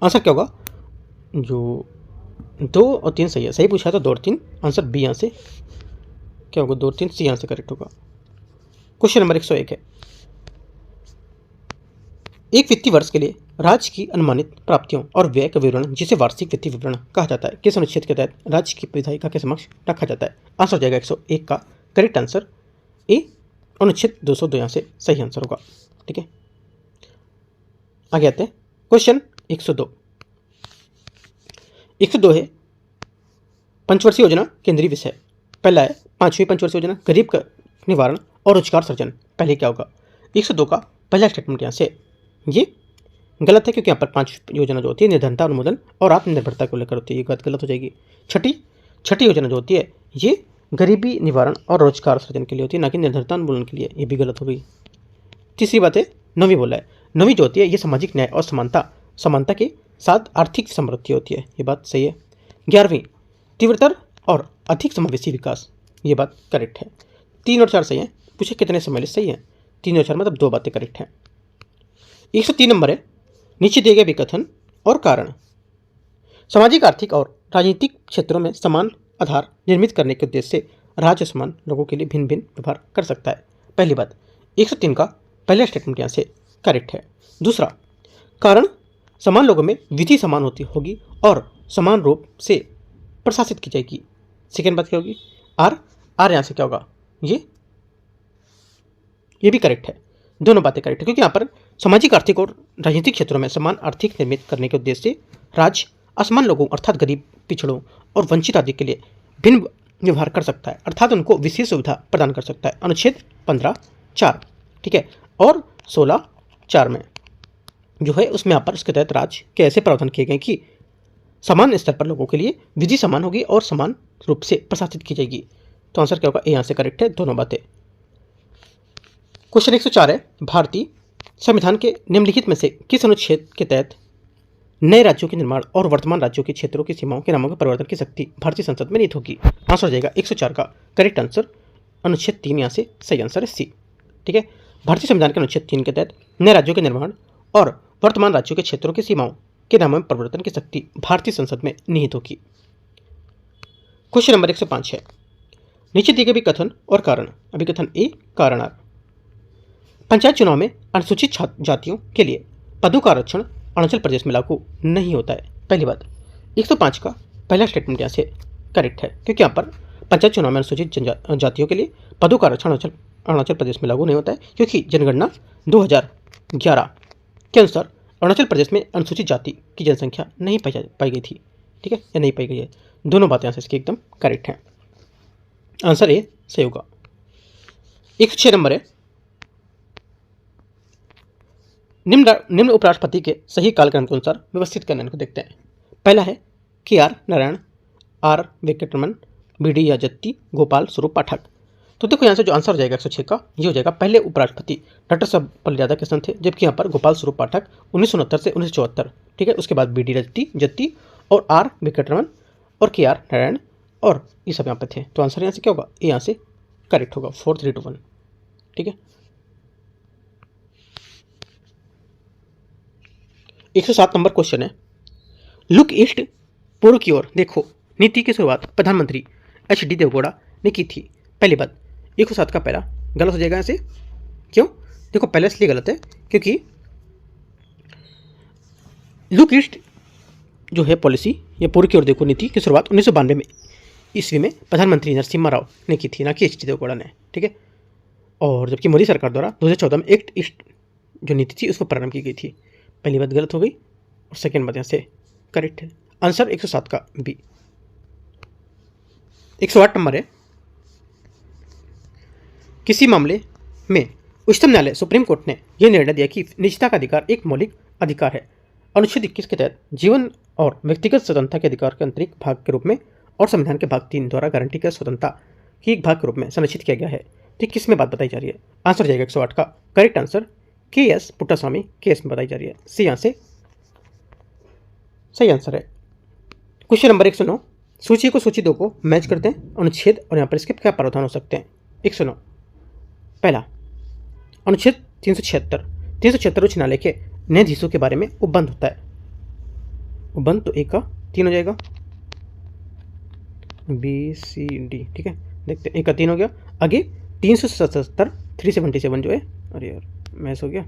आंसर क्या होगा? जो 2 और 3 सही है, सही पूछा तो 2 और 3, आंसर बी यहाँ से क्या होगा? 2 और 3 सी यहाँ से करेक्ट होगा। क्वेश्चन नंबर 101 है, एक वित्तीय वर्ष के लिए राज्य की अनुमानित प्राप्तियों और व्यय का विवरण, जिसे वार्षिक वित्तीय विवरण कहा जाता है, किस अनुच्छेद के तहत राज्य की विधायिका के समक्ष रखा जाता है? आंसर हो जाएगा 101 का करेक्ट आंसर ए, अनुच्छेद 202 यहाँ से सही आंसर होगा। ठीक है, आगे आते हैं। क्वेश्चन 102 है, पंचवर्षीय योजना केंद्रीय विषय। पहला है 5वीं पंचवर्षीय योजना, गरीब का निवारण और रोजगार सृजन। पहले क्या होगा? 102 का पहला स्टेटमेंट यहाँ से ये गलत है, क्योंकि यहाँ पर 5 योजना जो होती है निर्धनता अनुमोदन और आत्मनिर्भरता को लेकर होती है, ये गलत हो जाएगी। छठी योजना जो होती है ये गरीबी निवारण और रोजगार सृजन के लिए होती है, ना कि निर्धनता उन्मूलन के लिए, ये भी गलत हो गई। तीसरी बात है 9वीं बोला है, 9वीं जो होती है ये सामाजिक न्याय और समानता के साथ आर्थिक समृद्धि होती है, ये बात सही है। 11वीं तीव्रतर और अधिक समावेशी विकास, ये बात करेक्ट है। 3 और 4 सही है। पूछे कितने सम्मिलित सही है? 3 और 4 मतलब 2 बातें करेक्ट हैं। 103 नंबर है, नीचे दिए गए विकथन और कारण सामाजिक, आर्थिक और राजनीतिक क्षेत्रों में समान आधार निर्मित करने के उद्देश्य से राज्य समान लोगों के लिए भिन्न भिन्न व्यवहार कर सकता है। पहली बात, 103 का पहला स्टेटमेंट यहाँ से करेक्ट है। दूसरा, कारण समान लोगों में विधि समान होती होगी और समान रूप से प्रशासित की जाएगी। सेकेंड बात क्या होगी, आर यहाँ से क्या होगा, ये भी करेक्ट है। दोनों बातें करेक्ट है, क्योंकि यहाँ पर सामाजिक, आर्थिक और राजनीतिक क्षेत्रों में समान आर्थिक निर्मित करने के उद्देश्य से राज्य असमान लोगों अर्थात गरीब, पिछड़ों और वंचित आदि के लिए भिन्न व्यवहार कर सकता है, अर्थात उनको विशेष सुविधा प्रदान कर सकता है। अनुच्छेद 15(4), ठीक है, और 16(4) में जो है उसमें यहाँ पर उसके तहत राज्य के ऐसे प्रावधान किए गए कि समान स्तर पर लोगों के लिए विधि समान होगी और समान रूप से प्रशासित की जाएगी। तो आंसर क्या होगा, ए यहाँ से करेक्ट है, दोनों बातें। क्वेश्चन 104 है, भारतीय संविधान के निम्नलिखित में से किस अनुच्छेद के तहत नए राज्यों के निर्माण और वर्तमान राज्यों के क्षेत्रों की सीमाओं के नामों के परिवर्तन की शक्ति भारतीय संसद में निहित होगी। आंसर हो जाएगा 104 का करेक्ट आंसर अनुच्छेद 3, यहाँ से सही आंसर है सी। ठीक है, भारतीय संविधान के अनुच्छेद 3 के तहत नए राज्यों के निर्माण और वर्तमान राज्यों के क्षेत्रों की सीमाओं के नामों में परिवर्तन की शक्ति भारतीय संसद में निहित होगी। क्वेश्चन नंबर 105 है, नीचे दिए गए विकथन और कारण। अभिकथन ए, कारण आर। पंचायत चुनाव में अनुसूचित जातियों के लिए पदों का आरक्षण अरुणाचल प्रदेश में लागू नहीं होता है। पहली बात, 105 का पहला स्टेटमेंट यहाँ से करेक्ट है, क्योंकि यहाँ पर पंचायत चुनाव में अनुसूचित जातियों के लिए पदों का आरक्षण अरुणाचल प्रदेश में लागू नहीं होता है, क्योंकि जनगणना 2011 के अनुसार अरुणाचल प्रदेश में अनुसूचित जाति की जनसंख्या नहीं पाई गई थी। ठीक है, या नहीं पाई गई है। दोनों बातें यहाँ से इसकी एकदम करेक्ट हैं। आंसर ए सही होगा। 106 नंबर है, निम्न उपराष्ट्रपति के सही कालक्रम के अनुसार व्यवस्थित करने को देखते हैं। पहला है KR Narayan, R Venkataraman, BD याजत्ती, Gopal स्वरूप पाठक। तो देखो यहाँ से जो आंसर हो जाएगा 106 का, ये हो जाएगा पहले उपराष्ट्रपति डॉक्टर सर्वपल्ली राधाकृष्णन थे, जबकि यहाँ पर गोपाल स्वरूप पाठक 1969 से 1974। ठीक है, उसके बाद BD जत्ती और R वेंकटरमन और KR नारायण और ये सब यहाँ पर थे। तो आंसर यहाँ से क्या होगा, ये यहाँ से करेक्ट होगा 4, 3, 2, 1। ठीक है, 107 नंबर क्वेश्चन है, लुक ईस्ट, पूर्व की ओर देखो नीति की शुरुआत प्रधानमंत्री HD देवगौड़ा ने की थी। पहली बात, 107 का पहला गलत हो जाएगा यहाँ से। क्यों? देखो पहले इसलिए गलत है क्योंकि लुक ईस्ट जो है पॉलिसी, या पूर्व की ओर देखो नीति की शुरुआत 1992 में ईस्वी में प्रधानमंत्री नरसिम्हा राव ने की थी, ना कि HD देवगौड़ा ने। ठीक है, और जबकि मोदी सरकार द्वारा 2014 में एक्ट ईस्ट जो नीति थी उसको प्रारंभ की गई थी। पहली बात गलत हो गई और सेकेंड बात यहाँ से करेक्ट है। आंसर 107 का बी। 108 नंबर है, किसी मामले में उच्चतम न्यायालय सुप्रीम कोर्ट ने यह निर्णय दिया कि निजता का अधिकार एक मौलिक अधिकार है। अनुच्छेद 21 के तहत जीवन और व्यक्तिगत स्वतंत्रता के अधिकार के आंतरिक भाग के रूप में और संविधान के भाग 3 द्वारा गारंटी की स्वतंत्रता के एक भाग के रूप में संरक्षित किया गया है। ठीक, किस में बात बताई जा रही है? आंसर जाएगा 108 का correct answer KS Puttaswamy case में बताई जा रही है। सी यहाँ से सही आंसर है। क्वेश्चन नंबर 109, सूची को सूची 2 को मैच करते हैं अनुच्छेद और यहाँ पर इसके क्या प्रावधान हो सकते हैं। 109 पहला, अनुच्छेद 376 उच्च न्यायालय के न्यायाधीशों के बारे में उपबंध होता है। उपबंध तो एक का 3 हो जाएगा, BCD। ठीक है, देखते हैं, 1 का 3 हो गया। आगे 377 जो है, अरे यार मिस हो गया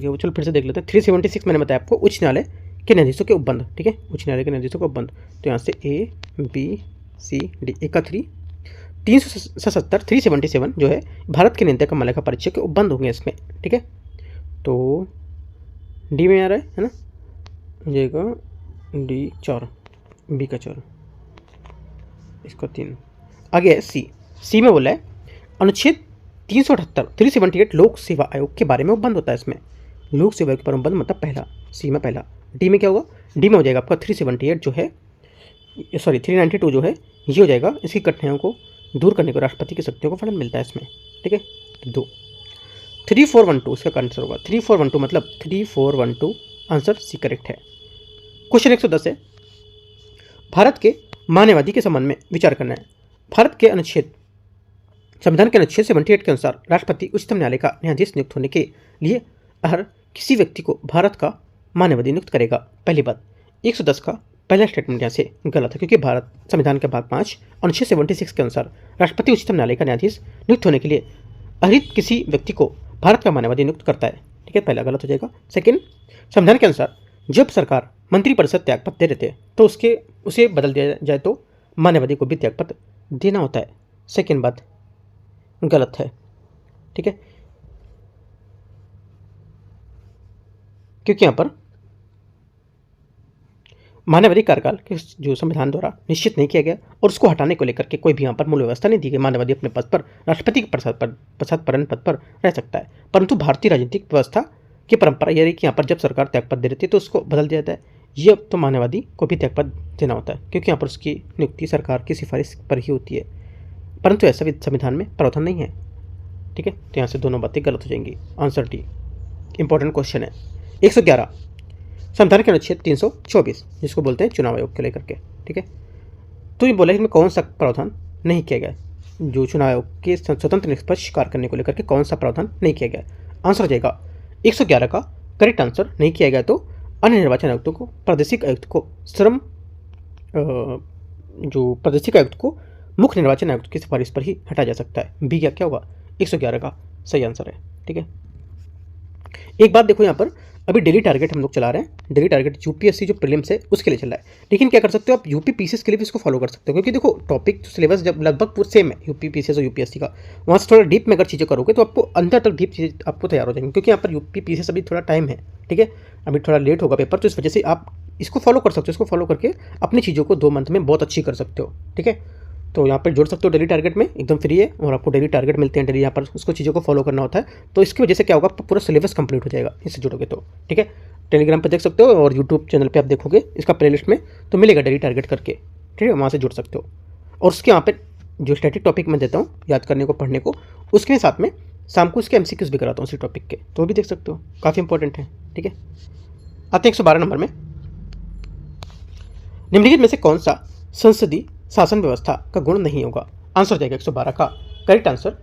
वो, चलो फिर से देख लेते हैं। 376 मैंने बताया आपको, उच्च न्यायालय के न्यायाधीशों के उपबंध। ठीक है, उच्च न्यायालय के न्यायाधीशों के उपबंध, तो यहाँ से ABCD 1 का 3। 377 जो है भारत के न्यायिक मालिका परिचय के उपबंध होंगे इसमें। ठीक है, तो डी में आ रहा है ना, जाएगा D 4, B का 4, इसका 3। आगे है सी में बोला है अनुच्छेद 378 लोक सेवा आयोग के बारे में उपबंध होता है इसमें। लोक सेवा आयोग पर उपबंध मतलब पहला, सी में पहला। डी में क्या होगा, डी में हो जाएगा आपका 378 जो है, सॉरी 392 जो है, ये हो जाएगा इसकी कठिनाइयों को दूर करने को राष्ट्रपति की शक्तियों को फलन मिलता है इसमें। ठीक है, 2 3412 इसका आंसर होगा 3412 मतलब 3412 आंसर सी करेक्ट है। क्वेश्चन 110 है, भारत के मानवाधिकार के संबंध में विचार करना है। भारत के संविधान के अनुच्छेद 78 के अनुसार राष्ट्रपति उच्चतम न्यायालय का न्यायाधीश नियुक्त होने के लिए हर किसी व्यक्ति को भारत का मानवाधिकार नियुक्त करेगा। पहली बात, 110 का पहला स्टेटमेंट यहाँ से गलत है, क्योंकि भारत संविधान के भाग 5 अनुच्छेद 76 के अनुसार राष्ट्रपति उच्चतम न्यायालय का न्यायाधीश नियुक्त होने के लिए अहित किसी व्यक्ति को भारत का मान्यवादी नियुक्त करता है। ठीक है, पहला गलत हो जाएगा। सेकंड, संविधान के अनुसार जब सरकार मंत्रिपरिषद त्यागपत्र दे देते हैं तो उसे बदल दिया जाए तो मान्यवादी को भी त्यागपत्र देना होता है। सेकंड बात गलत है। ठीक है, क्योंकि यहाँ पर मानवाधिक कार्यकाल जो संविधान द्वारा निश्चित नहीं किया गया और उसको हटाने को लेकर के कोई भी यहाँ पर मूल व्यवस्था नहीं दी गई। मानवादी अपने पद पर राष्ट्रपति के पद पर रह सकता है, परंतु भारतीय राजनीतिक व्यवस्था की परंपरा यह रही कि यहाँ पर जब सरकार त्यागपत्र दे देती है तो उसको बदल दिया जाता है। ये तो मानवादी को भी त्यागपत्र देना होता है, क्योंकि यहाँ पर उसकी नियुक्ति सरकार की सिफारिश पर ही होती है, परंतु ऐसा संविधान में प्रावधान नहीं है। ठीक है, तो यहाँ से दोनों बातें गलत हो जाएंगी। आंसर डी इंपॉर्टेंट क्वेश्चन है। 111 संविधान के अनुच्छेद 324 जिसको बोलते हैं चुनाव आयोग को लेकर के। ठीक है, तो ये बोला इसमें कौन सा प्रावधान नहीं किया गया, जो चुनाव आयोग के स्वतंत्र निष्पक्ष कार्य करने को लेकर के कौन सा प्रावधान नहीं किया गया। आंसर हो जाएगा 111 का करेक्ट आंसर नहीं किया गया तो अन्य निर्वाचन आयुक्तों को प्रादेशिक आयुक्त को मुख्य निर्वाचन आयुक्त की सिफारिश पर ही हटाया जा सकता है। बी क्या होगा, 111 का सही आंसर है। ठीक है, एक बात देखो, यहाँ पर अभी डेली टारगेट हम लोग चला रहे हैं। डेली टारगेट यूपीएससी जो प्रीलिम्स है उसके लिए चल रहा है, लेकिन क्या कर सकते हो आप यूपी पीसीएस के लिए भी इसको फॉलो कर सकते हो, क्योंकि देखो टॉपिक तो सिलेबस जब लगभग सेम है यूपी पीसीएस और यूपीएससी का, वहाँ से थोड़ा डीप में अगर चीज़ें करोगे तो आपको अंदर तक डीप चीज़ें आपको तैयार हो जाएंगी, क्योंकि यहाँ पर यूपी पीसीएस अभी थोड़ा टाइम है। ठीक है, अभी थोड़ा लेट होगा पेपर, तो इस वजह से आप इसको फॉलो कर सकते हो। इसको फॉलो करके अपनी चीज़ों को 2 मंथ में बहुत अच्छी कर सकते हो। ठीक है, तो यहाँ पर जोड़ सकते हो डेली टारगेट में, एकदम फ्री है और आपको डेली टारगेट मिलते हैं डेली, यहाँ पर उसको चीज़ों को फॉलो करना होता है। तो इसकी वजह से क्या होगा, पूरा सिलेबस कंप्लीट हो जाएगा इससे जुड़ोगे तो। ठीक है, टेलीग्राम पर देख सकते हो और यूट्यूब चैनल पे आप देखोगे इसका प्लेलिस्ट में तो मिलेगा डेली टारगेट करके। ठीक है, वहाँ से जुड़ सकते हो। और उसके यहाँ पे जो स्टैटिक टॉपिक मैं देता हूँ याद करने को, पढ़ने को, उसके साथ में शाम को उसके MCQs भी कराता हूँ उसी टॉपिक के, तो वो भी देख सकते हो, काफ़ी इंपॉर्टेंट है। ठीक है, आते हैं 112 नंबर में। निम्नलिखित में से कौन सा संसदीय शासन व्यवस्था का गुण नहीं होगा। आंसर हो जाएगा 112 का करेक्ट आंसर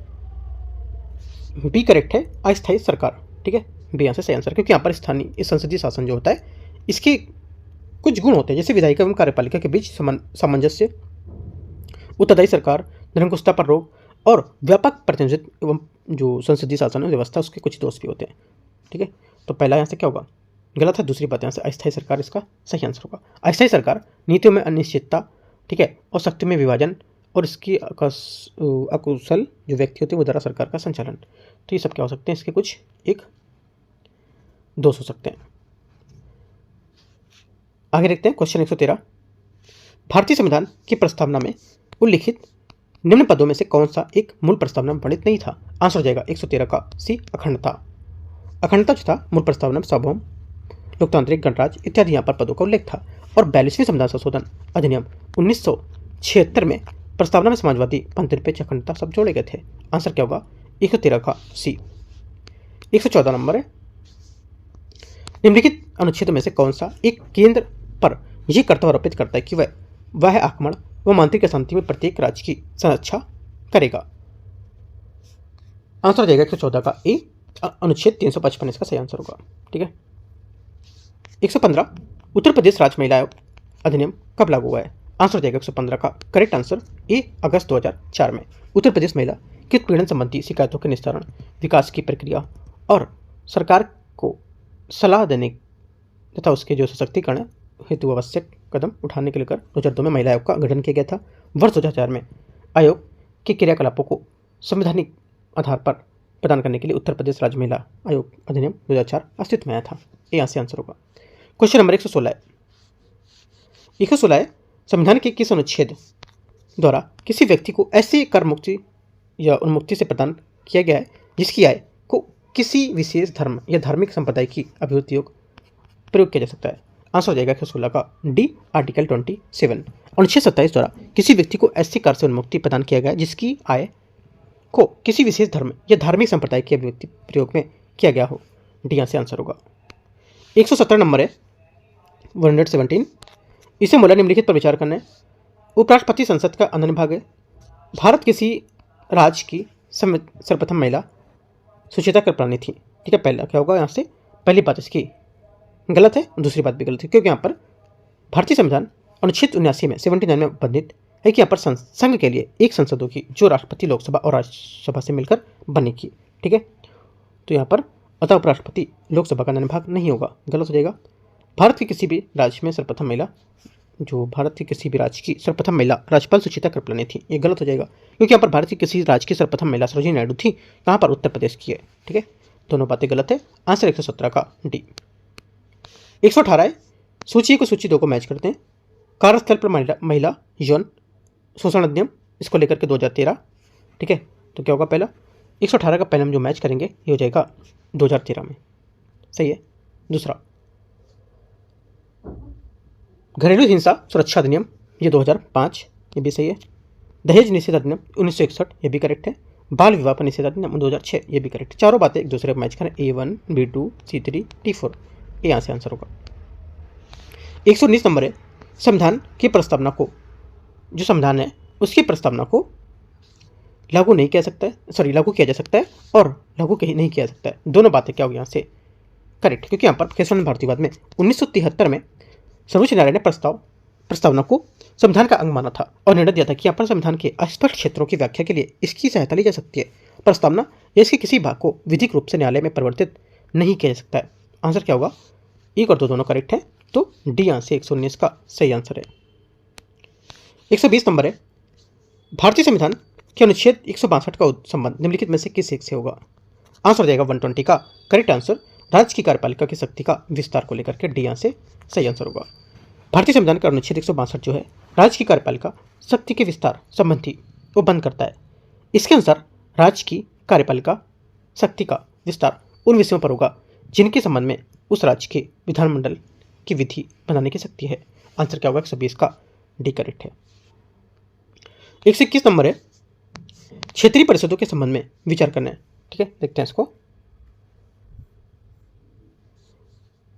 बी करेक्ट है, अस्थायी सरकार। ठीक है, बी यहाँ से सही आंसर, क्योंकि यहाँ पर स्थानीय संसदीय शासन जो होता है इसके कुछ गुण होते हैं, जैसे विधायिका एवं कार्यपालिका के बीच सामंजस्य, उत्तरदायी सरकार, निरंकुशता पर रोक और व्यापक प्रतिनिधित्व एवं जो संसदीय शासन व्यवस्था उसके कुछ दोष भी होते हैं। ठीक है, तो पहला यहाँ से क्या होगा, गलत है। दूसरी बात यहाँ से अस्थायी सरकार इसका सही आंसर होगा। अस्थायी सरकार नीतियों में अनिश्चितता, ठीक है, और शक्ति में विभाजन और इसकी अकुशल जो व्यक्ति होते हैं वो द्वारा सरकार का संचालन, तो ये सब क्या हो सकते हैं, इसके कुछ एक दोष हो सकते हैं। आगे देखते हैं क्वेश्चन 113। भारतीय संविधान की प्रस्तावना में उल्लिखित निम्न पदों में से कौन सा एक मूल प्रस्तावना में वर्णित नहीं था। आंसर हो जाएगा 113 का सी अखंडता। अखंडता जो था मूल प्रस्तावना में सार्वभौम, लोकतांत्रिक, गणराज्य इत्यादि यहाँ पर पदों का उल्लेख था। और 42वें संविधान संशोधन अधिनियम 1976 में प्रस्तावना में समाजवादी, पंथनिरपेक्ष, अखंडता सब जोड़े गए थे। आंसर क्या होगा, 113 का सी। 114 नंबर है। निम्नलिखित अनुच्छेद में से कौन सा एक केंद्र पर यह कर्तव्य आरोपित करता है कि वह आक्रमण व आंतरिक अशांति में प्रत्येक राज्य की संरक्षा करेगा। आंसर हो जाएगा 114 का ए, अनुच्छेद 355 इसका सही आंसर होगा। ठीक है, 115 उत्तर प्रदेश राज्य महिला आयोग अधिनियम कब लागू हुआ है। आंसर हो जाएगा 115 का करेक्ट आंसर ए, अगस्त 2004 में। उत्तर प्रदेश महिला के उत्पीड़न संबंधी शिकायतों के निस्तारण, विकास की प्रक्रिया और सरकार को सलाह देने तथा उसके जो सशक्तिकरण हेतु आवश्यक कदम उठाने के लेकर 2002 में महिला आयोग का गठन किया गया था। वर्ष 2004 में आयोग के क्रियाकलापों को संवैधानिक आधार पर प्रदान करने के लिए उत्तर प्रदेश राज्य महिला आयोग अधिनियम 2004 अस्तित्व में आया था। ये यहाँ से आंसर होगा। क्वेश्चन नंबर 116 है। 116 है, संविधान के किस अनुच्छेद द्वारा किसी व्यक्ति को ऐसी कर मुक्ति या उन्मुक्ति से प्रदान किया गया है जिसकी आय को किसी विशेष धर्म या धार्मिक संप्रदाय की अभिवृत्ति योग प्रयोग किया जा सकता है। आंसर हो जाएगा 116 का डी, आर्टिकल 27। अनुच्छेद 27 द्वारा किसी व्यक्ति को ऐसी कर से उन्मुक्ति प्रदान किया गया है जिसकी आय को किसी विशेष धर्म या धार्मिक संप्रदाय की अभिव्यक्ति प्रयोग में किया गया हो। डी यहाँ से आंसर होगा। 117 नंबर है, 117। इसे मूल्य निम्नलिखित पर विचार करना है। उपराष्ट्रपति संसद का अंदर भाग है। भारत किसी राज्य की सर्वप्रथम महिला सुचेता कृपलानी थी। ठीक है, पहला क्या होगा यहाँ से, पहली बात इसकी गलत है, दूसरी बात भी गलत है, क्योंकि यहाँ पर भारतीय संविधान अनुच्छेद 79 में 79 में वर्णित है कि यहाँ पर संघ के लिए एक संसद होगी जो राष्ट्रपति, लोकसभा और राज्यसभा से मिलकर बनेगी। ठीक है, तो यहाँ पर अतः उपराष्ट्रपति लोकसभा का भाग नहीं होगा, गलत हो जाएगा। भारत के किसी भी राज्य में सर्वप्रथम महिला राज्यपाल सुचेता कृपलानी थी, ये गलत हो जाएगा क्योंकि यहाँ पर भारत की किसी राज्य की सर्वप्रथम महिला सरोजिनी नायडू थी, कहाँ पर, उत्तर प्रदेश की है। ठीक है, दोनों बातें गलत है। आंसर 117 का डी। 118 है, सूची को सूची 2 को मैच करते हैं। कार्यस्थल पर महिला यौन शोषण अधिनियम, इसको लेकर के 2013। ठीक है, तो क्या होगा पहला 118 का पहले हम जो मैच करेंगे ये हो जाएगा 2013 में, सही है। दूसरा घरेलू हिंसा सुरक्षा अधिनियम, ये 2005, ये भी सही है। दहेज निषेध अधिनियम 1961, ये भी करेक्ट है। बाल विवाह पर निषेध अधिनियम 2006, ये भी करेक्ट है। चारों बातें एक दूसरे को मैच करें, A1, B2, C3, T4, ये यहाँ से आंसर होगा। 119 नंबर है, संविधान की प्रस्तावना को, जो संविधान है उसकी प्रस्तावना को लागू किया जा सकता है और लागू नहीं किया जा सकता है। दोनों बातें क्या होगी यहाँ से करेक्ट, क्योंकि यहाँ पर केशवानंद भारतीवाद में 1973 में सर्वोच्च न्यायालय ने प्रस्तावना को संविधान का अंग माना था और निर्णय दिया था कि यहाँ पर संविधान के अस्पष्ट क्षेत्रों की व्याख्या के लिए इसकी सहायता ली जा सकती है। प्रस्तावना या इसके किसी भाग को विधिक रूप से न्यायालय में परिवर्तित नहीं किया जा सकता है। आंसर क्या होगा, 1 और 2 दोनों करेक्ट है, तो डी यहाँ से 119 का सही आंसर है। 120 नंबर है, भारतीय संविधान के अनुच्छेद 162 का संबंध निम्नलिखित में से किस एक से होगा। आंसर हो जाएगा 120 का करेक्ट आंसर, राज्य की कार्यपालिका की शक्ति का विस्तार को लेकर के, डी यहाँ से सही आंसर होगा। भारतीय संविधान का अनुच्छेद 162 जो है राज्य की कार्यपालिका शक्ति के विस्तार संबंधी वो बंद करता है। इसके अनुसार राज्य की कार्यपालिका शक्ति का विस्तार उन विषयों पर होगा जिनके संबंध में उस राज्य के विधानमंडल की विधि बनाने की शक्ति है। आंसर क्या होगा, 120 का डी करेक्ट है। 121 नंबर है, क्षेत्रीय परिषदों के संबंध में विचार करना है। ठीक है, देखते हैं इसको।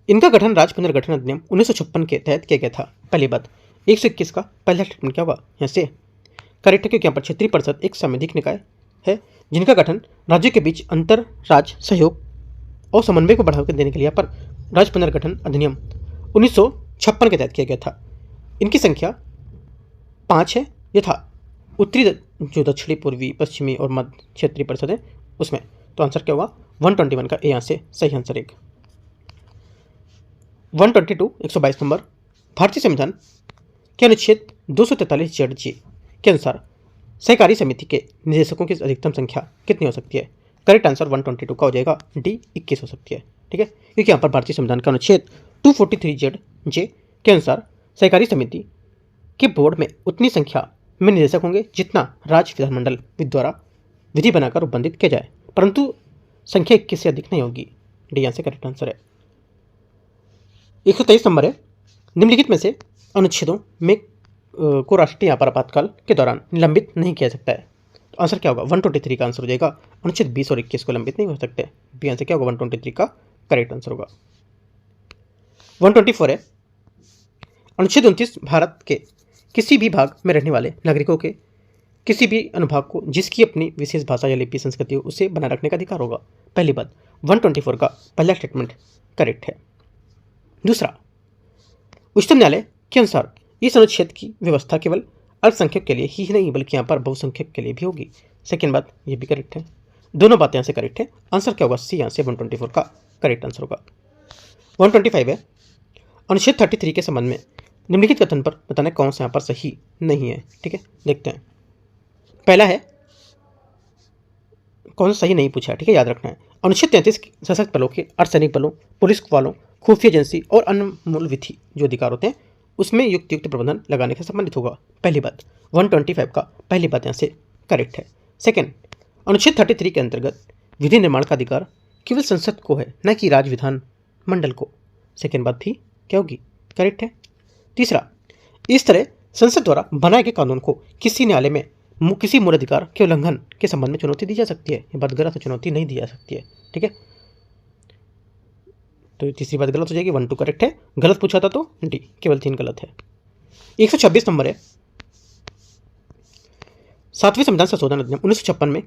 इनका गठन राज्य पुनर्गठन अधिनियम 1956 के तहत किया गया था। पहली बात 121 का पहला स्टेटमेंट क्या होगा, यहाँ से करेक्ट है क्योंकि यहाँ पर क्षेत्रीय परिषद एक संवैधानिक निकाय है जिनका गठन राज्यों के बीच अंतर राज्य सहयोग और समन्वय को बढ़ावा देने के लिए यहाँ पर राज्य पुनर्गठन अधिनियम 1956 के तहत किया गया था। इनकी संख्या 5 है यथा उत्तरी, जो दक्षिणी, पूर्वी, पश्चिमी और मध्य क्षेत्रीय परिषद है उसमें। तो आंसर क्या होगा, 121 का ए यहाँ से सही आंसर एक। 122 122 नंबर, भारतीय संविधान के अनुच्छेद 243 जेड जी के अनुसार सहकारी समिति के निदेशकों की अधिकतम संख्या कितनी हो सकती है। करेक्ट आंसर 122 का हो जाएगा, डी 21 हो सकती है। ठीक है, क्योंकि यहाँ पर भारतीय संविधान का अनुच्छेद 243 जेड जे के अनुसार सहकारी समिति के बोर्ड में उतनी संख्या में निदेशक होंगे जितना राज्य विधानमंडल द्वारा विधि बनाकर उपबंधित किया जाए, परंतु संख्या 21 से अधिक नहीं होगी। डी यहाँ से करेक्ट आंसर है। 123 नंबर है, निम्नलिखित में से अनुच्छेदों में को राष्ट्रीय आपातकाल के दौरान निलंबित नहीं किया सकता है। तो आंसर क्या होगा, 123 का आंसर हो जाएगा। अनुच्छेद 20 और 21 को लंबित नहीं हो सकते। बी आंसर क्या होगा, 123 का करेक्ट आंसर होगा। 124 है, अनुच्छेद 29 भारत के किसी भी भाग में रहने वाले नागरिकों के किसी भी अनुभाग को जिसकी अपनी विशेष भाषा या लिपि संस्कृति हो उसे बनाए रखने का अधिकार होगा। पहली बात 124 का पहला स्टेटमेंट करेक्ट है। दूसरा, उच्चतम न्यायालय के अनुसार इस अनुच्छेद की व्यवस्था केवल अल्पसंख्यक के लिए ही नहीं बल्कि यहाँ पर बहुसंख्यक के लिए भी होगी। सेकेंड बात, ये भी करेक्ट है। दोनों बातें यहाँ से करेक्ट है। आंसर क्या होगा, सी यहाँ से 124 का करेक्ट आंसर होगा। 125 है, अनुच्छेद 33 के संबंध में निम्नलिखित कथन पर बताना कौन सा यहाँ पर सही नहीं है। ठीक है, देखते हैं। पहला है, कौन सा सही नहीं पूछा है, ठीक है, याद रखना है। अनुच्छेद 33 सशस्त्र बलों के अर्धसैनिक बलों, पुलिस वालों, खुफिया एजेंसी और अन्य मूल विधि जो अधिकार होते हैं उसमें युक्त प्रबंधन लगाने से संबंधित होगा। पहली बात 125 का पहली बात यहाँ से करेक्ट है। सेकेंड, अनुच्छेद 33 के अंतर्गत विधि निर्माण का अधिकार केवल संसद को है, न कि राज्य विधान मंडल को। सेकेंड बात भी क्या होगी, करेक्ट है। तीसरा, इस तरह संसद द्वारा बनाए गए कानून को किसी न्यायालय में किसी मूल अधिकार के उल्लंघन के संबंध में चुनौती दी जा सकती है। ये बात गलत है, चुनौती नहीं दी जा सकती है। ठीक है, तो तीसरी बात गलत हो जाएगी। 1 2 करेक्ट है, गलत पूछा था तो डी, केवल 3 गलत है। 126 नंबर है, 7वें संविधान संशोधन अधिनियम 1956 में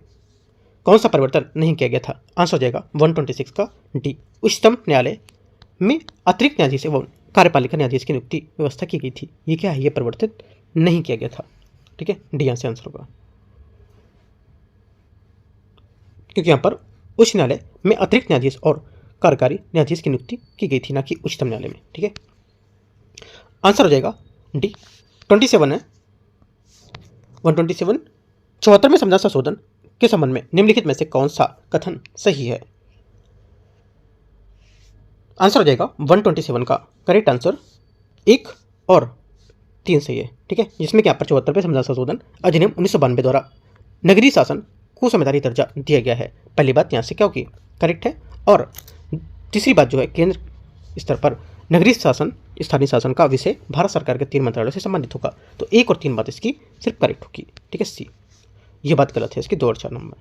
कौन सा परिवर्तन नहीं किया गया था। आंसर हो जाएगा 126 का डी, उच्चतम न्यायालय में अतिरिक्त न्यायाधीश एवं कार्यपालिका न्यायाधीश की नियुक्ति व्यवस्था की गई थी। ये क्या है, ये परिवर्तित नहीं किया गया था। ठीक है, डी यहाँ से आंसर होगा, क्योंकि यहाँ पर उच्च न्यायालय में अतिरिक्त न्यायाधीश और कार्यकारी न्यायाधीश की नियुक्ति की गई थी, ना कि उच्चतम न्यायालय में। ठीक है, आंसर हो जाएगा डी। 27 है 127, 74वें संविधान संशोधन के संबंध में निम्नलिखित में से कौन सा कथन सही है। आंसर हो जाएगा 127 का करेक्ट आंसर 1 और 3 सही है। ठीक है, जिसमें कि यहाँ पर 74वें संविधान संशोधन अधिनियम 1992 द्वारा नगरीय शासन को संवैधानिक दर्जा दिया गया है। पहली बात यहाँ से क्या होगी, करेक्ट है। और तीसरी बात जो है, केंद्र स्तर पर नगरीय शासन स्थानीय शासन का विषय भारत सरकार के 3 मंत्रालयों से संबंधित होगा। तो 1 और 3 बात इसकी सिर्फ करेक्ट होगी। ठीक है, सी, ये बात गलत है इसकी 2 और 4 नंबर।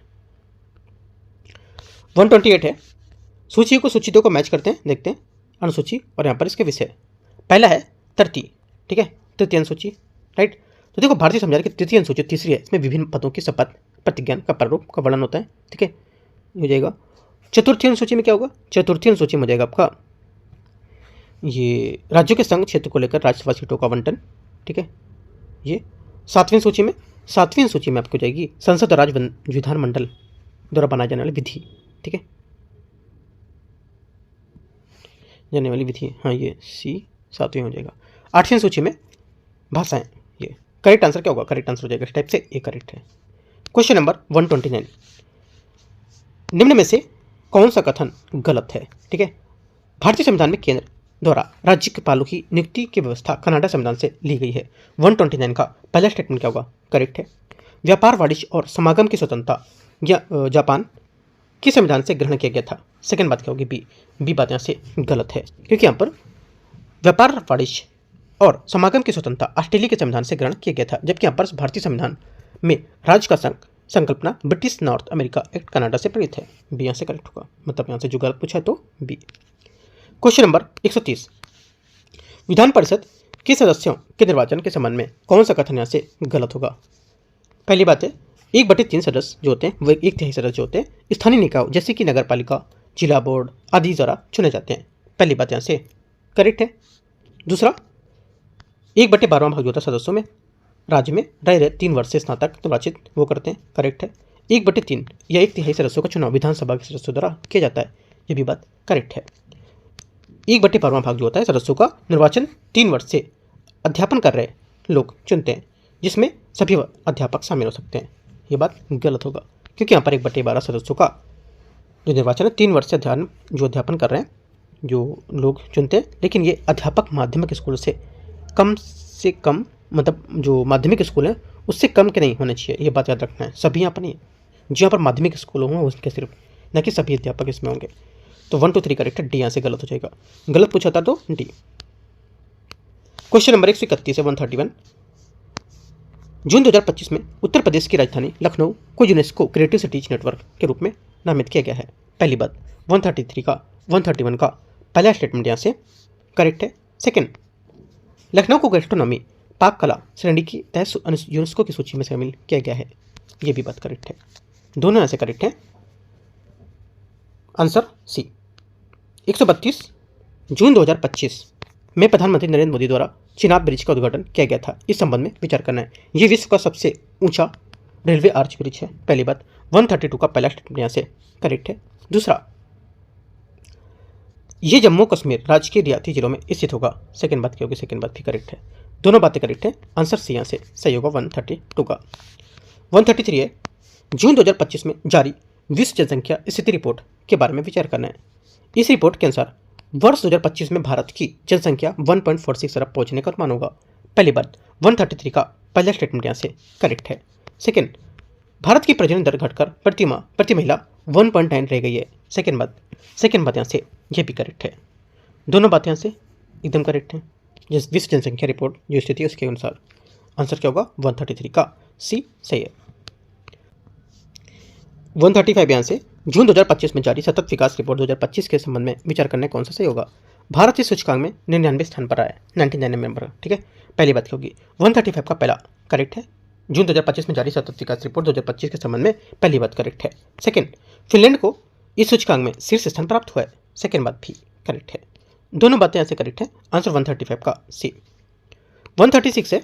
128 है, सूची को सूची 2 को मैच करते हैं, देखते हैं अनुसूची और यहाँ पर इसके विषय। पहला है तृतीय, ठीक है, तृतीय अनुसूची, राइट। तो देखो भारतीय संविधान की तृतीय अनुसूची तीसरी है, इसमें विभिन्न पदों की शपथ प्रतिज्ञान का प्रारूप का वर्णन होता है। ठीक है, हो जाएगा। चतुर्थी अनुसूची में क्या होगा, चतुर्थी अनुसूची में हो जाएगा आपका ये राज्यों के संघ क्षेत्र को लेकर राज्यसभा सीटों का आवंटन। ठीक है, ये 7वीं सूची में, 7वीं सूची में आपको हो जाएगी संसद और राज्य विधानमंडल द्वारा बनाए जाने वाली विधि। ठीक है, जाने वाली विधि, हाँ ये सी 7वीं हो जाएगा। 8वीं सूची में भाषाएं, ये करेक्ट आंसर क्या होगा, करेक्ट आंसर हो जाएगा इस टाइप से, ए करेक्ट है। क्वेश्चन नंबर 129, निम्न में से कौन सा कथन गलत है। ठीक है, भारतीय संविधान में केंद्र द्वारा राज्यपालों की नियुक्ति की व्यवस्था कनाडा संविधान से ली गई है। 129 का पहला स्टेटमेंट क्या होगा, करेक्ट है। व्यापार वाणिज्य और समागम की स्वतंत्रता जापान के संविधान से ग्रहण किया गया था। सेकंड बात क्या होगी, बी बात यहाँ से गलत है, क्योंकि यहाँ पर व्यापार वाणिज्य और समागम की स्वतंत्रता ऑस्ट्रेलिया के संविधान से ग्रहण किया गया था, जबकि यहाँ पर भारतीय संविधान में राज्य का संकल्पना British north America act Canada से प्रेरित है। बी यहाँ से करेक्ट होगा, मतलब यहाँ से जो गलत पूछा है तो B. Question number 130, Vidhan Parishad के सदस्यों के निर्वाचन के संबंध में कौन सा कथन यहाँ से गलत होगा। पहली बात है 1/3 सदस्य जो होते हैं वो 1/3 सदस्य जो होते हैं स्थानीय निकाय जैसे कि नगर पालिका, जिला बोर्ड आदि द्वारा चुने जाते हैं। पहली बात यहाँ से करेक्ट है। दूसरा 1/12 भाग जो होता है सदस्यों में राज्य में रह 3 वर्ष से स्नातक निर्वाचित वो करते हैं, करेक्ट है। 1/3 या 1/3 सदस्यों का चुनाव विधानसभा के सदस्यों द्वारा किया जाता है, ये भी बात करेक्ट है। 1/12 भाग जो होता है सदस्यों का निर्वाचन 3 वर्ष से अध्यापन कर रहे लोग चुनते हैं, जिसमें सभी अध्यापक शामिल हो सकते हैं, ये बात गलत होगा, क्योंकि यहाँ पर 1/12 सदस्यों का जो निर्वाचन है 3 वर्ष से अध्यापन कर रहे हैं जो लोग चुनते हैं, लेकिन ये अध्यापक माध्यमिक स्कूल से कम मतलब जो माध्यमिक स्कूल है उससे कम के नहीं होने चाहिए, ये बात याद रखना है। सभी यहाँ पर नहीं है, जो यहाँ पर माध्यमिक स्कूल होंगे उसके सिर्फ, न कि सभी अध्यापक इसमें होंगे। तो 1 2 3 करेक्ट है, डी यहाँ से गलत हो जाएगा, गलत पूछा था तो डी। क्वेश्चन नंबर 131 है 131, जून 2025 में उत्तर प्रदेश की राजधानी लखनऊ को यूनेस्को क्रिएटिव सिटीज नेटवर्क के रूप में नामित किया गया है। पहली बात 131 का पहला स्टेटमेंट यहाँ से करेक्ट है। सेकंड, लखनऊ को गैस्ट्रोनॉमी पाक कला श्रेणी की तहत यूनेस्को की सूची में शामिल किया गया है, ये भी बात करेक्ट है, दोनों यहाँ से करेक्ट है। Answer C. 132, जून 2025 में प्रधानमंत्री नरेंद्र मोदी द्वारा चिनाब ब्रिज का उद्घाटन किया गया था, इस संबंध में विचार करना है। ये विश्व का सबसे ऊंचा रेलवे आर्च ब्रिज है, पहली बात। 132 का पहला स्टेटमेंट यहाँ से करेक्ट है। दूसरा, ये जम्मू कश्मीर राज्य के रियाती जिलों में स्थित होगा, सेकंड बात क्या होगी, सेकंड बात भी करेक्ट है, दोनों बातें करेक्ट है। आंसर सी यहाँ से सही होगा 132 का। 133 है, जून 2025 में जारी विश्व जनसंख्या स्थिति रिपोर्ट के बारे में विचार करना है। इस रिपोर्ट के अनुसार वर्ष 2025 में भारत की जनसंख्या 1.46 अरब पहुंचने का अनुमान होगा। पहली बात 133 का पहला स्टेटमेंट यहाँ से करेक्ट है। सेकंड, भारत की प्रजनन दर घटकर प्रति महिला 1.9 रह गई है, सेकंड बात यहाँ से ये भी करेक्ट है, दोनों बातें यहाँ से एकदम करेक्ट हैं। जिस विश्व जनसंख्या रिपोर्ट जो स्थिति है उसके अनुसार आंसर क्या होगा 133 का सी सही है। 135 यहाँ से जून 2025 में जारी सतत विकास रिपोर्ट 2025 के संबंध में विचार करने कौन सा सही होगा। भारत इस सूचकांक में 99 स्थान पर आया है, 99 नंबर, ठीक है। पहली बात क्या होगी 135 का पहला करेक्ट है, जून 2025 में जारी सतत विकास रिपोर्ट 2025 के संबंध में पहली बात करेक्ट है। सेकंड, फिनलैंड को इस सूचकांक में शीर्ष स्थान प्राप्त हुआ है, सेकंड बात भी करेक्ट है। दोनों बातें ऐसे करेक्ट है। आंसर 135 का सी। 136 है,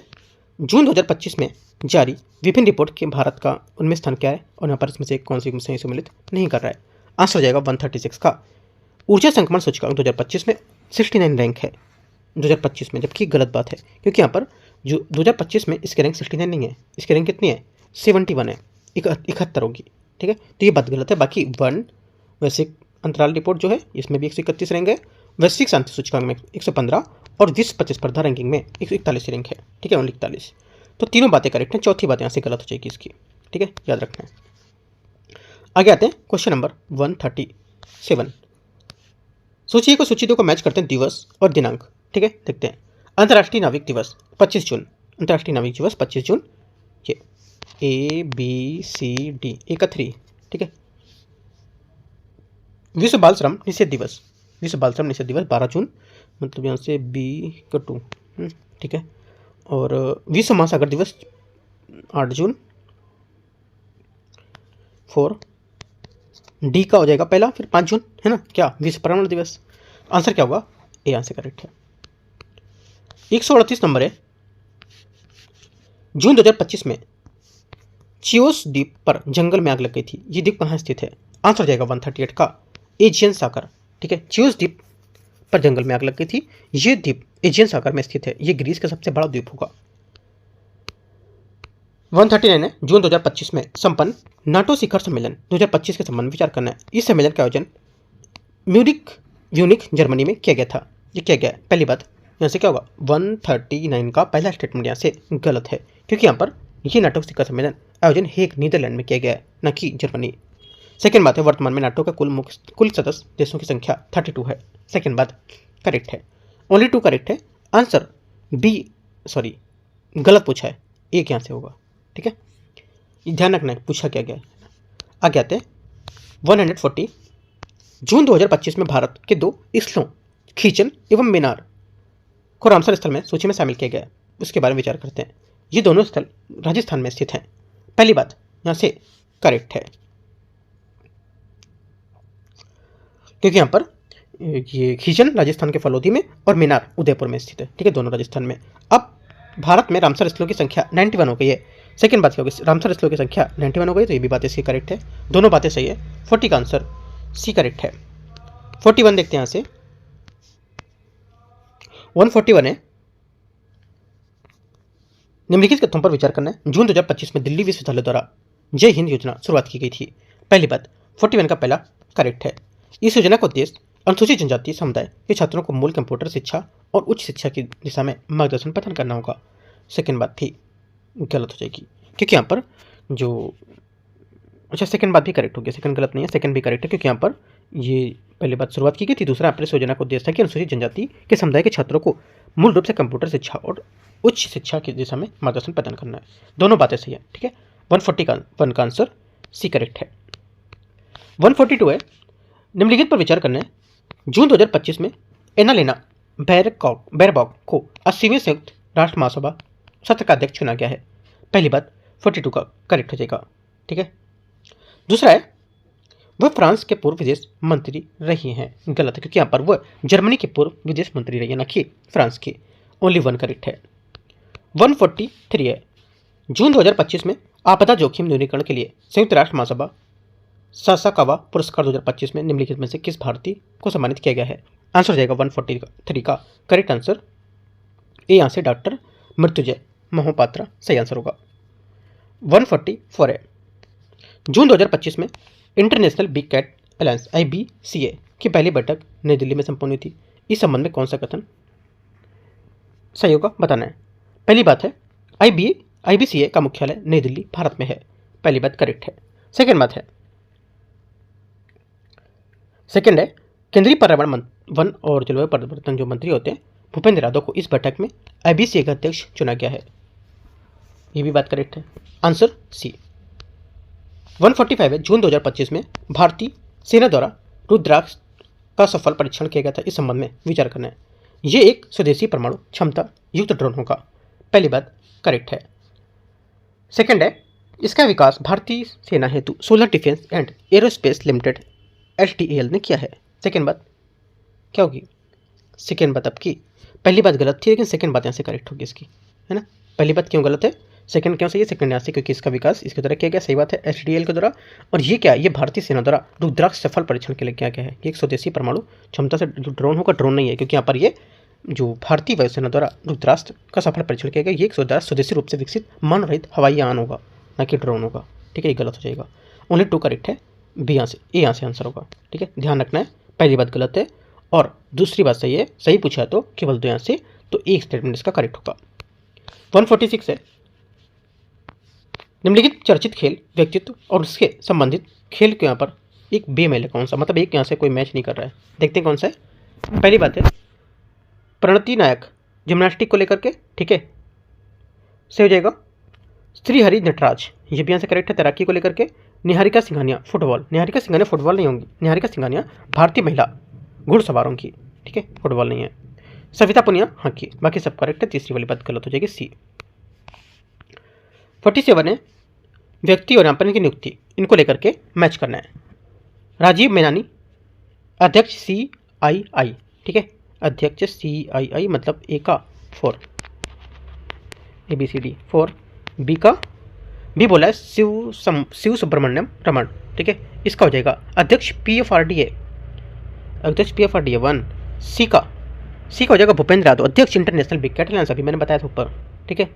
जून 2025 में जारी विभिन्न रिपोर्ट के भारत का उनमें स्थान क्या है और यहाँ पर इसमें से कौन सी सही सम्मिलित नहीं कर रहा है। आंसर हो जाएगा 136 का। ऊर्जा संक्रमण सूचकांक 2025 में 69 रैंक है 2025 में, जबकि गलत बात है क्योंकि यहाँ पर जो 2025 में इसके रैंक 69 नहीं है, इसके रैंक कितनी है 71 है, 71 होगी। ठीक है, तो ये बात गलत है। बाकी वैश्विक अंतराल रिपोर्ट जो है इसमें भी 131 रैंक है, वैश्विक शांति सूचकांक में 115 और विश्व प्रतिस्पर्धा रैंकिंग में 141 रैंक है। ठीक है, 41। तो तीनों बातें करेक्ट हैं, चौथी बात यहाँ से गलत हो जाएगी इसकी। ठीक है, याद रखना है। आगे आते हैं क्वेश्चन नंबर 137। सूची को सूची 2 को मैच करते हैं दिवस और दिनांक। ठीक है, देखते हैं। अंतर्राष्ट्रीय नाविक दिवस 25 जून, अंतर्राष्ट्रीय नाविक दिवस 25 जून, ये ABCD ए का 3। ठीक है, विश्व बाल श्रम निषेध दिवस, विश्व बाल श्रम निषेध दिवस 12 जून, मतलब यहाँ से B का 2। ठीक है, और विश्व महासागर दिवस 8 जून 4। डी का हो जाएगा पहला, फिर 5 जून है ना, क्या विश्व पर्यावरण दिवस। आंसर क्या होगा, ए आंसर करेक्ट है। 138 नंबर है, जून 2025 में चियोस द्वीप पर जंगल में आग लग गई थी, ये द्वीप कहाँ स्थित है। आंसर हो जाएगा 138 का एजियन सागर। ठीक है, चियोस द्वीप पर जंगल में आग लग गई थी, ये द्वीप एजियन सागर में स्थित है, ये ग्रीस का सबसे बड़ा द्वीप होगा। 139 है, जून 2025 में संपन्न नाटो शिखर सम्मेलन 2025 के संबंध में विचार करना है। इस सम्मेलन का आयोजन म्यूनिख जर्मनी में किया गया था, ये किया गया है। पहली बात यहाँ से क्या होगा, 139 का पहला स्टेटमेंट यहाँ से गलत है क्योंकि यहाँ पर ये नाटो शिखर सम्मेलन आयोजन हेग नीदरलैंड में किया गया है, न कि जर्मनी। सेकेंड बात है, वर्तमान में नाटो का कुल सदस्य देशों की संख्या 32 है। सेकेंड बात करेक्ट है, ओनली 2 करेक्ट है। आंसर बी गलत पूछा है, एक यहाँ से होगा। ठीक है, ध्यान रखना है पूछा क्या गया है। आगे आते हैं 140, जून 2025 में भारत के 2 स्थलों खीचन एवं मीनार को रामसर स्थल में सूची में शामिल किया गया है, उसके बारे में विचार करते हैं। ये दोनों स्थल राजस्थान में स्थित हैं। पहली बात यहाँ से करेक्ट है क्योंकि यहाँ पर ये खीचन राजस्थान के फलोदी में और मीनार उदयपुर में स्थित है। ठीक है, दोनों राजस्थान में। अब भारत में रामसर स्थलों की संख्या 91 हो गई है। सेकेंड बात क्या होगी, रामसर स्थलों की संख्या 91 हो गई, तो ये भी बातें इसकी करेक्ट है, दोनों बातें सही है। 40 का आंसर सी करेक्ट है। 41 देखते हैं यहाँ से। 141 है, निम्नलिखित कथनों पर विचार करना है। जून 2025 में दिल्ली विश्वविद्यालय द्वारा जय हिंद योजना शुरुआत की गई थी। पहली बात 41 का पहला करेक्ट है। इस योजना का उद्देश्य अनुसूचित जनजाति समुदाय के छात्रों को मूल कंप्यूटर शिक्षा और उच्च शिक्षा की दिशा में मार्गदर्शन प्रदान करना होगा। सेकेंड बात थी गलत हो जाएगी क्योंकि यहाँ पर जो सेकेंड बात भी करेक्ट होगी, सेकेंड गलत नहीं है, सेकेंड भी करेक्ट है क्योंकि यहाँ पर ये पहली बात शुरुआत की गई थी। दूसरा, इस योजना का उद्देश्य था कि अनुसूचित जनजाति के समुदाय के छात्रों को मूल रूप से कंप्यूटर शिक्षा और उच्च शिक्षा की दिशा में मार्गदर्शन प्रदान करना है। दोनों बातें सही है। ठीक है, 141 का आंसर सी करेक्ट है। 142 है, निम्नलिखित पर विचार करना है। जून 2025 में एनालेना बैरबॉक को 80वें संयुक्त राष्ट्र महासभा सत्र का अध्यक्ष चुना गया है। पहली बात 42 का करेक्ट हो जाएगा। ठीक है, दूसरा है वह फ्रांस के पूर्व विदेश मंत्री रही हैं, गलत है क्योंकि यहाँ पर वह जर्मनी के पूर्व विदेश मंत्री रही है, न कि फ्रांस की। ओनली 1 करेक्ट है। 143 है, जून 2025 में आपदा जोखिम न्यूनीकरण के लिए संयुक्त राष्ट्र महासभा सासाकावा पुरस्कार 2025 में निम्नलिखित में से किस भारतीय को सम्मानित किया गया है। आंसर हो जाएगा 143 का करेक्ट आंसर ए, यहाँ से डॉक्टर मृत्युंजय मोहपात्रा सही आंसर होगा। 144 है, जून 2025 में International Big Cat Alliance IBCA की पहली बैठक नई दिल्ली में संपन्न हुई थी। इस संबंध में कौन सा कथन सही होगा बताना है। पहली बात है IBCA का मुख्यालय नई दिल्ली भारत में है, पहली बात करेक्ट है। सेकेंड बात है केंद्रीय पर्यावरण वन और जलवायु परिवर्तन जो मंत्री होते हैं भूपेंद्र यादव को इस बैठक में IBCA का अध्यक्ष चुना गया है, ये भी बात करेक्ट है। Answer C. 145 है, जून 2025 में भारतीय सेना द्वारा रुद्राक्ष का सफल परीक्षण किया गया था। इस संबंध में विचार करना है। ये एक स्वदेशी परमाणु क्षमता युक्त ड्रोन होगा, पहली बात करेक्ट है। सेकंड है, इसका विकास भारतीय सेना हेतु solar defence and aerospace limited SDAL ने किया है। सेकंड बात क्या होगी, सेकेंड बात आपकी, पहली बात गलत थी लेकिन सेकेंड बात यहाँ से करेक्ट होगी इसकी, है ना। पहली बात क्यों गलत है, सेकंड क्यों सही है, सेकंड यहाँ से क्योंकि इसका विकास इसके द्वारा किया गया, सही बात है, HDL के द्वारा। और ये क्या है, ये भारतीय सेना द्वारा रुद्राक्ष सफल परीक्षण के लिए किया गया है। ये एक स्वदेशी परमाणु क्षमता से जो ड्रोन होगा, ड्रोन नहीं है, क्योंकि यहाँ पर ये जो भारतीय वायुसेना द्वारा रुद्रास्त्र का सफल परीक्षण किया गया, ये एक स्वदेशी रूप से विकसित मानव रहित हवाई यान होगा, ना कि ड्रोन होगा। ठीक है, ये गलत हो जाएगा। ओनली 2 करेक्ट है, बी यहाँ से, ए यहाँ से आंसर होगा। ठीक है, ध्यान रखना है, पहली बात गलत है और दूसरी बात सही है। सही पूछा है तो केवल 2 यहाँ से, तो एक स्टेटमेंट इसका करेक्ट होगा। 146 है, निम्नलिखित चर्चित खेल व्यक्तित्व और उसके संबंधित खेल के यहाँ पर एक बेमेल है, कौन सा, मतलब एक यहाँ से कोई मैच नहीं कर रहा है। देखते हैं कौन सा है। पहली बात है प्रणति नायक जिम्नास्टिक को लेकर के, ठीक है, सही हो जाएगा। श्री हरि नटराज, ये भी यहाँ से करेक्ट है, तैराकी को लेकर के। निहारिका सिंघानिया फुटबॉल, निहारिका सिंघानिया फुटबॉल नहीं होंगी, निहारिका सिंघानिया भारतीय महिला घुड़सवारों की, ठीक है, फुटबॉल नहीं है। सविता पुनिया हॉकी, बाकी सब करेक्ट है, तीसरी वाली बात गलत हो जाएगी, सी। 47 है व्यक्ति और यहाँ पर इनकी नियुक्ति, इनको लेकर के मैच करना है। राजीव मेनानी अध्यक्ष CII, ठीक है, अध्यक्ष CII मतलब ए का 4, ABCD 4, बी का बी बोला है शिव सुब्रमण्यम रमन, ठीक है, इसका हो जाएगा अध्यक्ष PFRDA, अध्यक्ष PFRDA 1। सी का हो जाएगा भूपेंद्र यादव, अध्यक्ष इंटरनेशनल बिग कैट अलायंस, अभी मैंने बताया था ऊपर, ठीक है,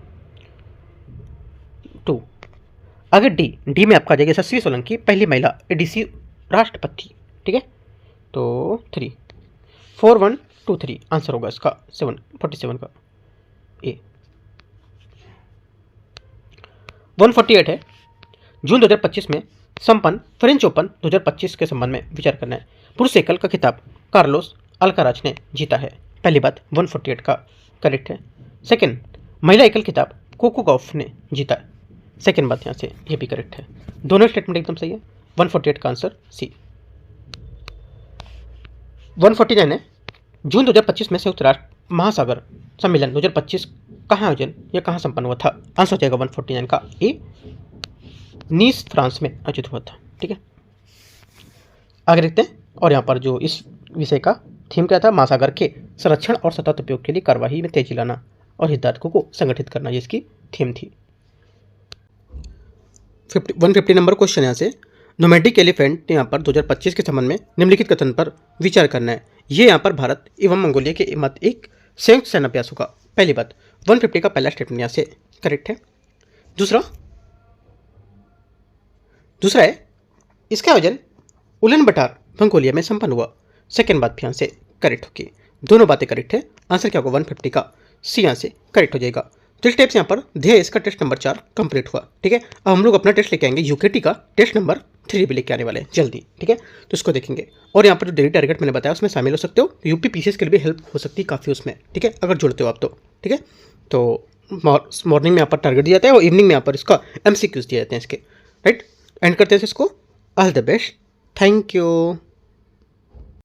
2। आगे डी में आपका आ जाएगा यशस्वी सोलंकी, पहली महिला ADC राष्ट्रपति, ठीक है, तो 3, 4 1 2 3 आंसर होगा इसका 47 का ए। 148 है जून 2025 में संपन्न फ्रेंच ओपन 2025 के संबंध में विचार करना है। पुरुष एकल का खिताब कार्लोस अल्काराज ने जीता है, पहली बात 148 का करेक्ट है। सेकंड, महिला एकल खिताब कोको गॉफ ने जीता है, सेकंड बात यहाँ से ये भी करेक्ट है, दोनों स्टेटमेंट एकदम सही है। 148 का आंसर सी। 149 है जून 2025 में संयुक्त राष्ट्र महासागर सम्मेलन 2025 कहाँ आयोजन या कहाँ संपन्न हुआ था, आंसर हो जाएगा 149 का ए, नीस फ्रांस में आयोजित हुआ था, ठीक है। आगे देखते हैं, और यहाँ पर जो इस विषय का थीम क्या था, महासागर के संरक्षण और सतत उपयोग के लिए कार्यवाही में तेजी लाना और हितधारकों को संगठित करना, ये इसकी थीम थी। 150 नंबर क्वेश्चन यहाँ से, नोमैडिक एलिफेंट यहाँ पर 2025 के संबंध में निम्नलिखित कथन पर विचार करना है। ये यहाँ पर भारत एवं मंगोलिया के मध्य एक संयुक्त सैन्य अभ्यास होगा, पहली बात 150 का पहला स्टेटमेंट यहाँ से करेक्ट है। दूसरा है इसका आयोजन उलन बटार मंगोलिया में संपन्न हुआ, सेकेंड बात भी यहाँ से करेक्ट होगी, दोनों बातें करेक्ट है, आंसर क्या होगा 150 का सी यहाँ से करेक्ट हो जाएगा। तो इस टाइप से यहाँ पर ध्येय इसका टेस्ट नंबर 4 कंप्लीट हुआ, ठीक है। अब हम लोग अपना टेस्ट लेके आएंगे, UKT का टेस्ट नंबर 3 भी लेके आने वाले हैं जल्दी, ठीक है, तो इसको देखेंगे। और यहाँ पर जो डेली टारगेट मैंने बताया उसमें शामिल हो सकते हो, UP PCS के लिए भी हेल्प हो सकती है काफ़ी उसमें, ठीक है, अगर जुड़ते हो आप तो, ठीक है। तो मॉर्निंग में यहाँ पर टारगेट दिया जाता है और इवनिंग में यहाँ पर इसका MCQs दिए जाते हैं इसके, राइट। एंड करते हैं इसको, all the best, thank you.